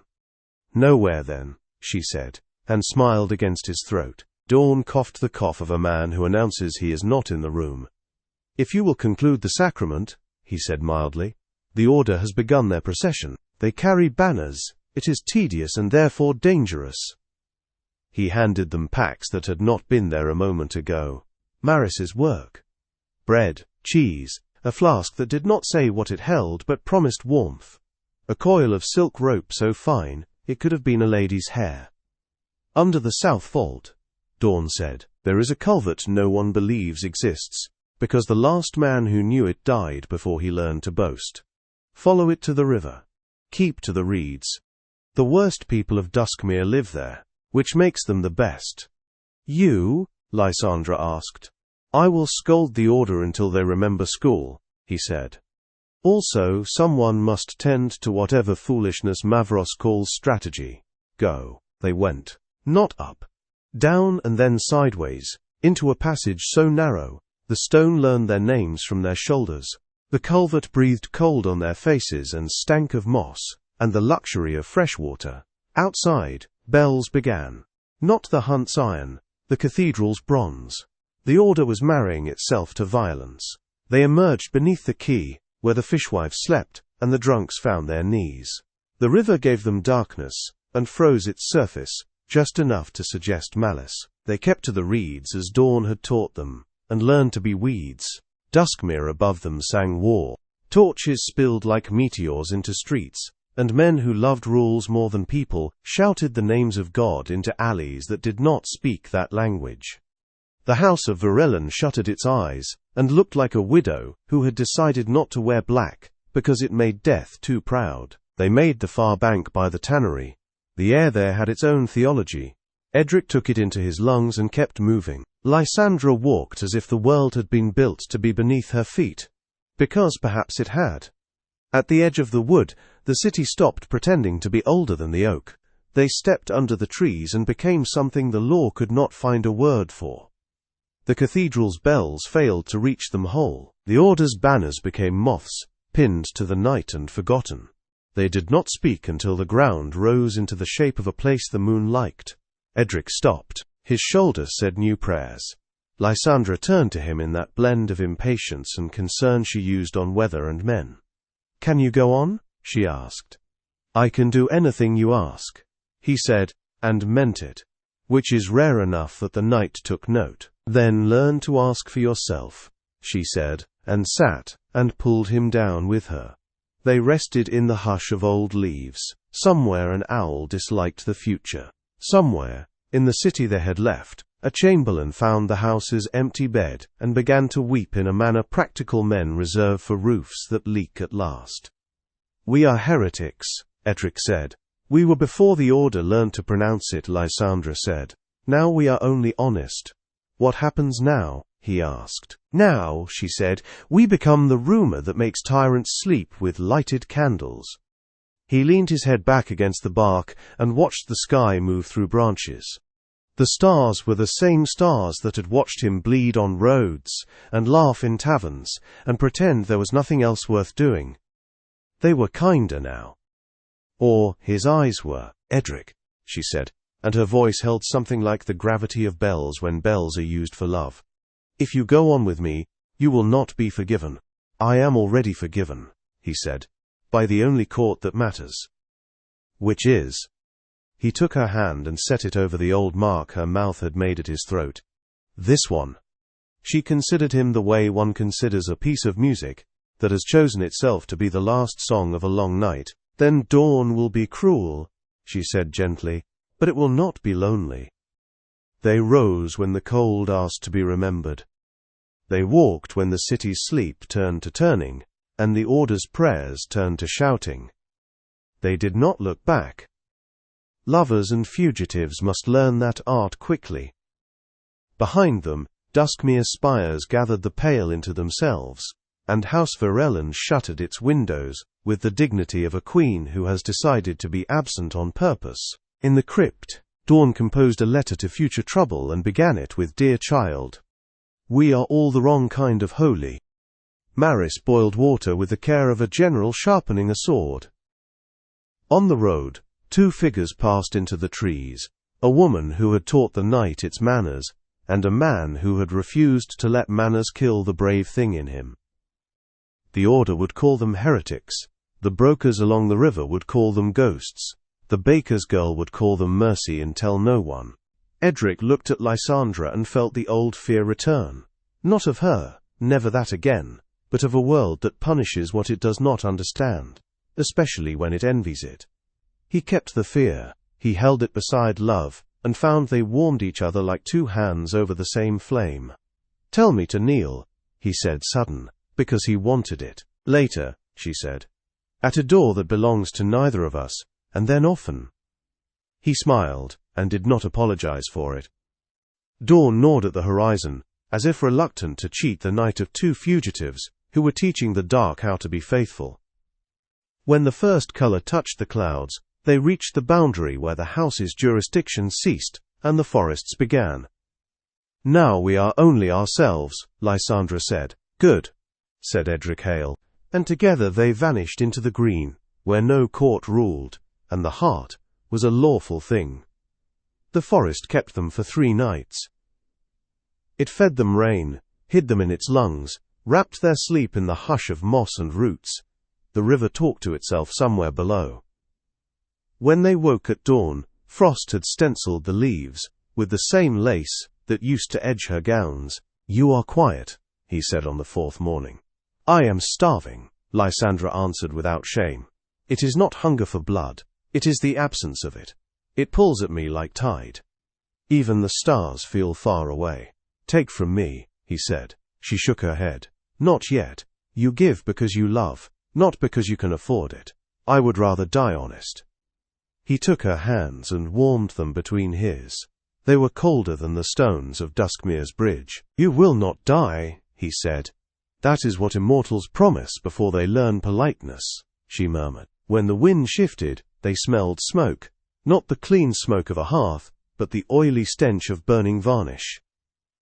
"Nowhere then," she said, and smiled against his throat. Dorne coughed the cough of a man who announces he is not in the room. "If you will conclude the sacrament," he said mildly. "The order has begun their procession. They carry banners. It is tedious and therefore dangerous." He handed them packs that had not been there a moment ago. Maris's work. Bread, cheese, a flask that did not say what it held but promised warmth. A coil of silk rope so fine it could have been a lady's hair. "Under the south vault," Dorne said, "there is a culvert no one believes exists, because the last man who knew it died before he learned to boast. Follow it to the river. Keep to the reeds. The worst people of Duskmere live there, which makes them the best." "You?" Lysandra asked. "I will scold the order until they remember school," he said. "Also, someone must tend to whatever foolishness Mavros calls strategy. Go." They went. Not up. Down and then sideways, into a passage so narrow, the stone learned their names from their shoulders. The culvert breathed cold on their faces and stank of moss, and the luxury of fresh water. Outside, bells began. Not the hunt's iron, the cathedral's bronze. The order was marrying itself to violence. They emerged beneath the quay, where the fishwives slept, and the drunks found their knees. The river gave them darkness, and froze its surface, just enough to suggest malice. They kept to the reeds as Dorne had taught them, and learned to be weeds. Duskmere above them sang war. Torches spilled like meteors into streets, and men who loved rules more than people shouted the names of God into alleys that did not speak that language. The house of Virellen shuttered its eyes, and looked like a widow who had decided not to wear black, because it made death too proud. They made the far bank by the tannery. The air there had its own theology. Edric took it into his lungs and kept moving. Lysandra walked as if the world had been built to be beneath her feet. Because perhaps it had. At the edge of the wood, the city stopped pretending to be older than the oak. They stepped under the trees and became something the law could not find a word for. The cathedral's bells failed to reach them whole. The order's banners became moths, pinned to the night and forgotten. They did not speak until the ground rose into the shape of a place the moon liked. Edric stopped. His shoulder said new prayers. Lysandra turned to him in that blend of impatience and concern she used on weather and men. "Can you go on?" she asked. "I can do anything you ask," he said, and meant it, which is rare enough that the knight took note. "Then learn to ask for yourself," she said, and sat, and pulled him down with her. They rested in the hush of old leaves. Somewhere an owl disliked the future. Somewhere, in the city they had left, a chamberlain found the house's empty bed and began to weep in a manner practical men reserve for roofs that leak at last. "We are heretics," Edric said. "We were before the order learned to pronounce it," Lysandra said. "Now we are only honest." "What happens now?" he asked. "Now," she said, "we become the rumor that makes tyrants sleep with lighted candles." He leaned his head back against the bark and watched the sky move through branches. The stars were the same stars that had watched him bleed on roads, and laugh in taverns, and pretend there was nothing else worth doing. They were kinder now. Or his eyes were. "Edric," she said, and her voice held something like the gravity of bells when bells are used for love. "If you go on with me, you will not be forgiven." "I am already forgiven," he said, "by the only court that matters." "Which is?" He took her hand and set it over the old mark her mouth had made at his throat. "This one." She considered him the way one considers a piece of music that has chosen itself to be the last song of a long night. "Then dawn will be cruel," she said gently, "but it will not be lonely." They rose when the cold asked to be remembered. They walked when the city's sleep turned to turning, and the order's prayers turned to shouting. They did not look back. Lovers and fugitives must learn that art quickly. Behind them, Duskmere's spires gathered the pale into themselves, and House Virellen shuttered its windows with the dignity of a queen who has decided to be absent on purpose. In the crypt, Dorne composed a letter to future trouble and began it with "Dear child, we are all the wrong kind of holy." Maris boiled water with the care of a general sharpening a sword. On the road, two figures passed into the trees, a woman who had taught the night its manners, and a man who had refused to let manners kill the brave thing in him. The order would call them heretics, the brokers along the river would call them ghosts, the baker's girl would call them mercy and tell no one. Edric looked at Lysandra and felt the old fear return. Not of her, never that again, but of a world that punishes what it does not understand, especially when it envies it. He kept the fear, he held it beside love, and found they warmed each other like two hands over the same flame. "Tell me to kneel," he said sudden, because he wanted it. "Later," she said. "At a door that belongs to neither of us, and then often." He smiled, and did not apologize for it. Dawn gnawed at the horizon, as if reluctant to cheat the night of two fugitives who were teaching the dark how to be faithful. When the first color touched the clouds, they reached the boundary where the house's jurisdiction ceased, and the forests began. "Now we are only ourselves," Lysandra said. "Good," said Edric Hale, and together they vanished into the green, where no court ruled, and the heart was a lawful thing. The forest kept them for 3 nights. It fed them rain, hid them in its lungs, wrapped their sleep in the hush of moss and roots. The river talked to itself somewhere below. When they woke at dawn, frost had stenciled the leaves, with the same lace that used to edge her gowns. "You are quiet," he said on the 4th morning. "I am starving," Lysandra answered without shame. "It is not hunger for blood, it is the absence of it. It pulls at me like tide. Even the stars feel far away." "Take from me," he said. She shook her head. "Not yet. You give because you love, not because you can afford it. I would rather die honest." He took her hands and warmed them between his. They were colder than the stones of Duskmere's bridge. "You will not die," he said. "That is what immortals promise before they learn politeness," she murmured. When the wind shifted, they smelled smoke, not the clean smoke of a hearth, but the oily stench of burning varnish.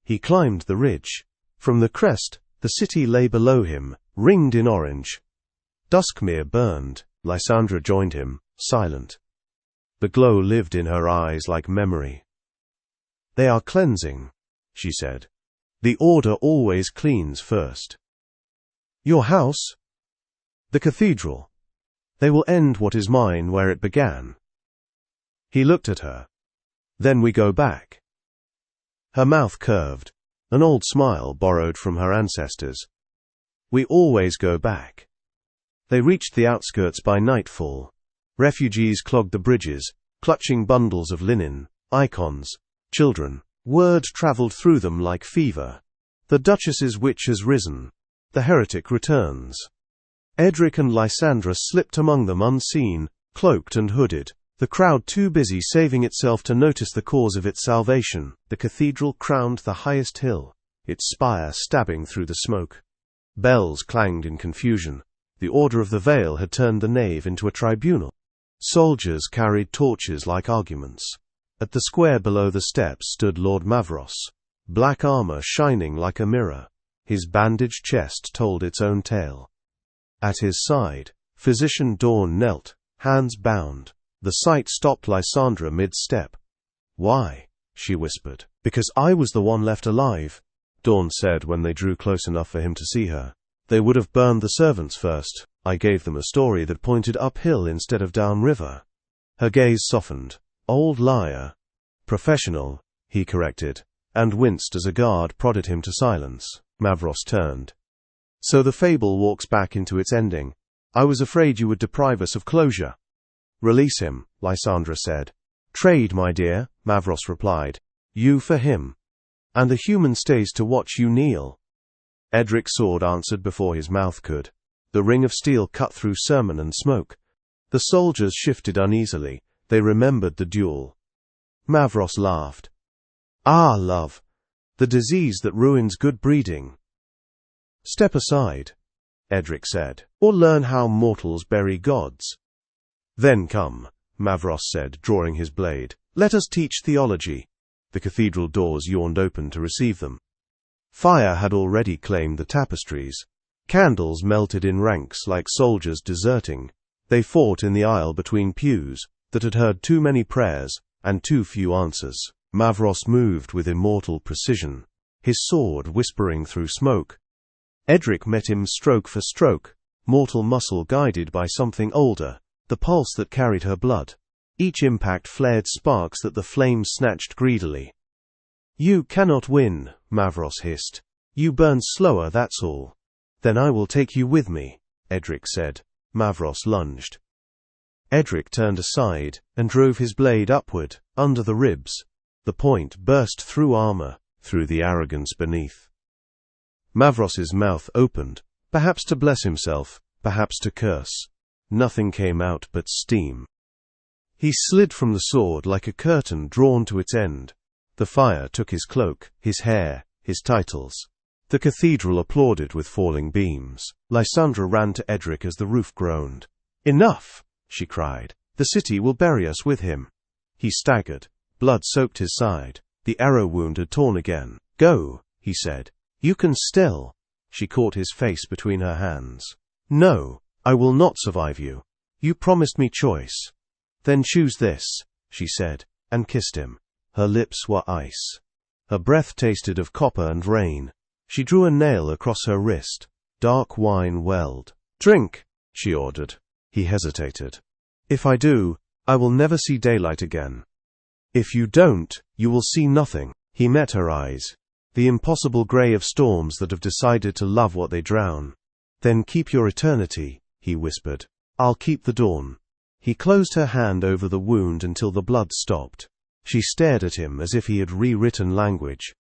He climbed the ridge. From the crest, the city lay below him, ringed in orange. Duskmere burned. Lysandra joined him, silent. The glow lived in her eyes like memory. "They are cleansing," she said. The order always cleans first. Your house? The cathedral. They will end what is mine where it began. He looked at her. Then we go back. Her mouth curved, an old smile borrowed from her ancestors. We always go back. They reached the outskirts by nightfall. Refugees clogged the bridges, clutching bundles of linen, icons, children. Word travelled through them like fever. The Duchess's witch has risen. The heretic returns. Edric and Lysandra slipped among them unseen, cloaked and hooded, the crowd too busy saving itself to notice the cause of its salvation. The cathedral crowned the highest hill, its spire stabbing through the smoke. Bells clanged in confusion. The Order of the Veil had turned the nave into a tribunal. Soldiers carried torches like arguments. At the square below the steps stood Lord Mavros, black armor shining like a mirror. His bandaged chest told its own tale. At his side, Physician Dorne knelt, hands bound. The sight stopped Lysandra mid-step. "Why?" she whispered. "Because I was the one left alive," Dorne said when they drew close enough for him to see her. "They would have burned the servants first. I gave them a story that pointed uphill instead of downriver." Her gaze softened. "Old liar." "Professional," he corrected, and winced as a guard prodded him to silence. Mavros turned. "So the fable walks back into its ending. I was afraid you would deprive us of closure." "Release him," Lysandra said. "Trade, my dear," Mavros replied. "You for him. And the human stays to watch you kneel." Edric's sword answered before his mouth could. The ring of steel cut through sermon and smoke. The soldiers shifted uneasily. They remembered the duel. Mavros laughed. "Ah, love. The disease that ruins good breeding." "Step aside," Edric said, "or learn how mortals bury gods." "Then come," Mavros said, drawing his blade. "Let us teach theology." The cathedral doors yawned open to receive them. Fire had already claimed the tapestries. Candles melted in ranks like soldiers deserting. They fought in the aisle between pews that had heard too many prayers and too few answers. Mavros moved with immortal precision, his sword whispering through smoke. Edric met him stroke for stroke, mortal muscle guided by something older, the pulse that carried her blood. Each impact flared sparks that the flames snatched greedily. "You cannot win," Mavros hissed. "You burn slower, that's all." "Then I will take you with me," Edric said. Mavros lunged. Edric turned aside and drove his blade upward, under the ribs. The point burst through armor, through the arrogance beneath. Mavros's mouth opened, perhaps to bless himself, perhaps to curse. Nothing came out but steam. He slid from the sword like a curtain drawn to its end. The fire took his cloak, his hair, his titles. The cathedral applauded with falling beams. Lysandra ran to Edric as the roof groaned. "Enough!" she cried. "The city will bury us with him." He staggered. Blood soaked his side. The arrow wound had torn again. "Go," he said. "You can still." She caught his face between her hands. "No, I will not survive you. You promised me choice." "Then choose this," she said, and kissed him. Her lips were ice. Her breath tasted of copper and rain. She drew a nail across her wrist. Dark wine welled. "Drink," she ordered. He hesitated. "If I do, I will never see daylight again." "If you don't, you will see nothing." He met her eyes, the impossible grey of storms that have decided to love what they drown. "Then keep your eternity," he whispered. "I'll keep the dawn." He closed her hand over the wound until the blood stopped. She stared at him as if he had rewritten language.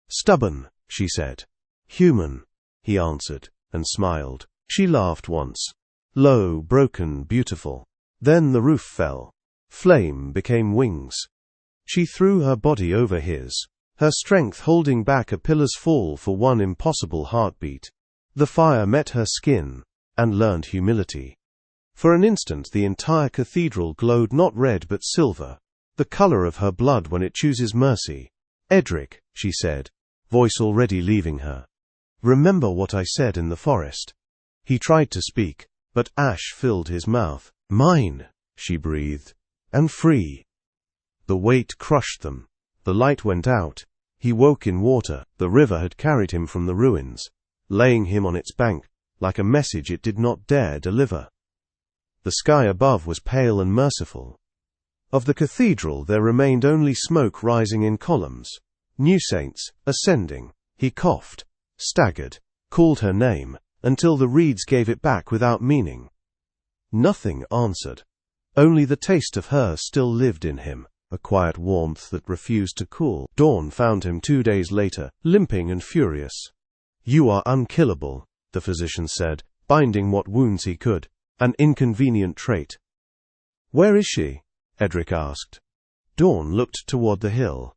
"Stubborn," she said. "Human," he answered, and smiled. She laughed once. Low, broken, beautiful. Then the roof fell. Flame became wings. She threw her body over his, her strength holding back a pillar's fall for one impossible heartbeat. The fire met her skin, and learned humility. For an instant the entire cathedral glowed not red but silver, the color of her blood when it chooses mercy. "Edric," she said, voice already leaving her. "Remember what I said in the forest." He tried to speak, but ash filled his mouth. "Mine," she breathed, "and free." The weight crushed them. The light went out. He woke in water. The river had carried him from the ruins, laying him on its bank, like a message it did not dare deliver. The sky above was pale and merciful. Of the cathedral there remained only smoke rising in columns. New saints, ascending. He coughed, staggered, called her name, until the reeds gave it back without meaning. Nothing answered. Only the taste of her still lived in him, a quiet warmth that refused to cool. Dawn found him 2 days later, limping and furious. "You are unkillable," the physician said, binding what wounds he could. "An inconvenient trait." "Where is she?" Edric asked. Dawn looked toward the hill.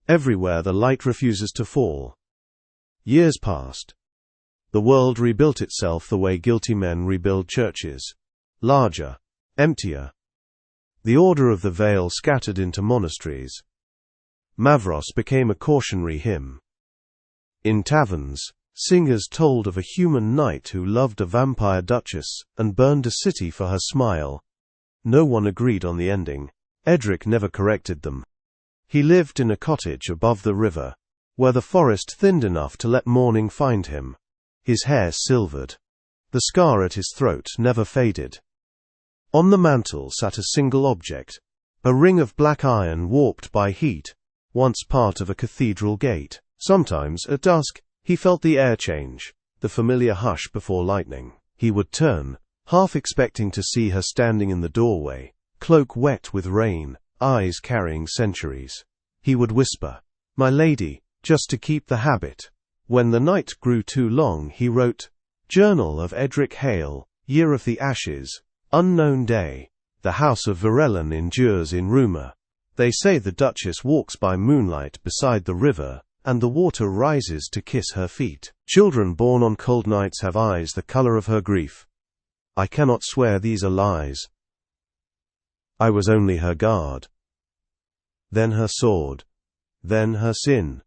"Everywhere the light refuses to fall." Years passed. The world rebuilt itself the way guilty men rebuild churches. Larger, emptier. The Order of the Veil scattered into monasteries. Mavros became a cautionary hymn. In taverns, singers told of a human knight who loved a vampire duchess and burned a city for her smile. No one agreed on the ending. Edric never corrected them. He lived in a cottage above the river, where the forest thinned enough to let morning find him. His hair silvered. The scar at his throat never faded. On the mantel sat a single object, a ring of black iron warped by heat, once part of a cathedral gate. Sometimes, at dusk, he felt the air change, the familiar hush before lightning. He would turn, half expecting to see her standing in the doorway, cloak wet with rain, eyes carrying centuries. He would whisper, "My lady," just to keep the habit. When the night grew too long, he wrote, "Journal of Edric Hale, Year of the Ashes, unknown day. The house of Virellen endures in rumor. They say the Duchess walks by moonlight beside the river, and the water rises to kiss her feet. Children born on cold nights have eyes the color of her grief. I cannot swear these are lies. I was only her guard. Then her sword. Then her sin.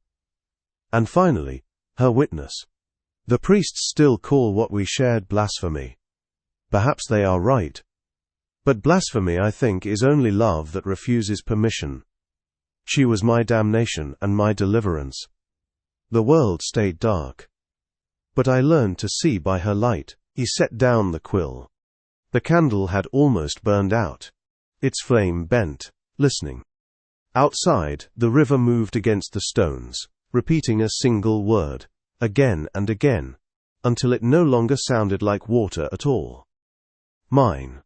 And finally, her witness. The priests still call what we shared blasphemy. Perhaps they are right. But blasphemy, I think, is only love that refuses permission. She was my damnation and my deliverance. The world stayed dark. But I learned to see by her light." He set down the quill. The candle had almost burned out. Its flame bent, listening. Outside, the river moved against the stones, repeating a single word, again and again, until it no longer sounded like water at all. "Mine."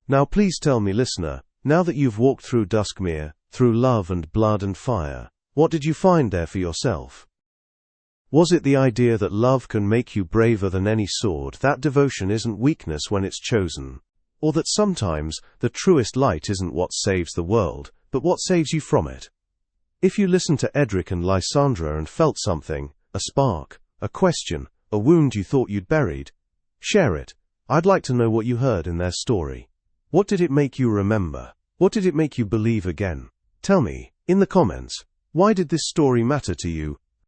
Now please tell me, listener, now that you've walked through Duskmere, through love and blood and fire, what did you find there for yourself? Was it the idea that love can make you braver than any sword, that devotion isn't weakness when it's chosen, or that sometimes the truest light isn't what saves the world, but what saves you from it? If you listened to Edric and Lysandra and felt something, a spark, a question, a wound you thought you'd buried, share it. I'd like to know what you heard in their story. What did it make you remember? What did it make you believe again? Tell me, in the comments, why did this story matter to you?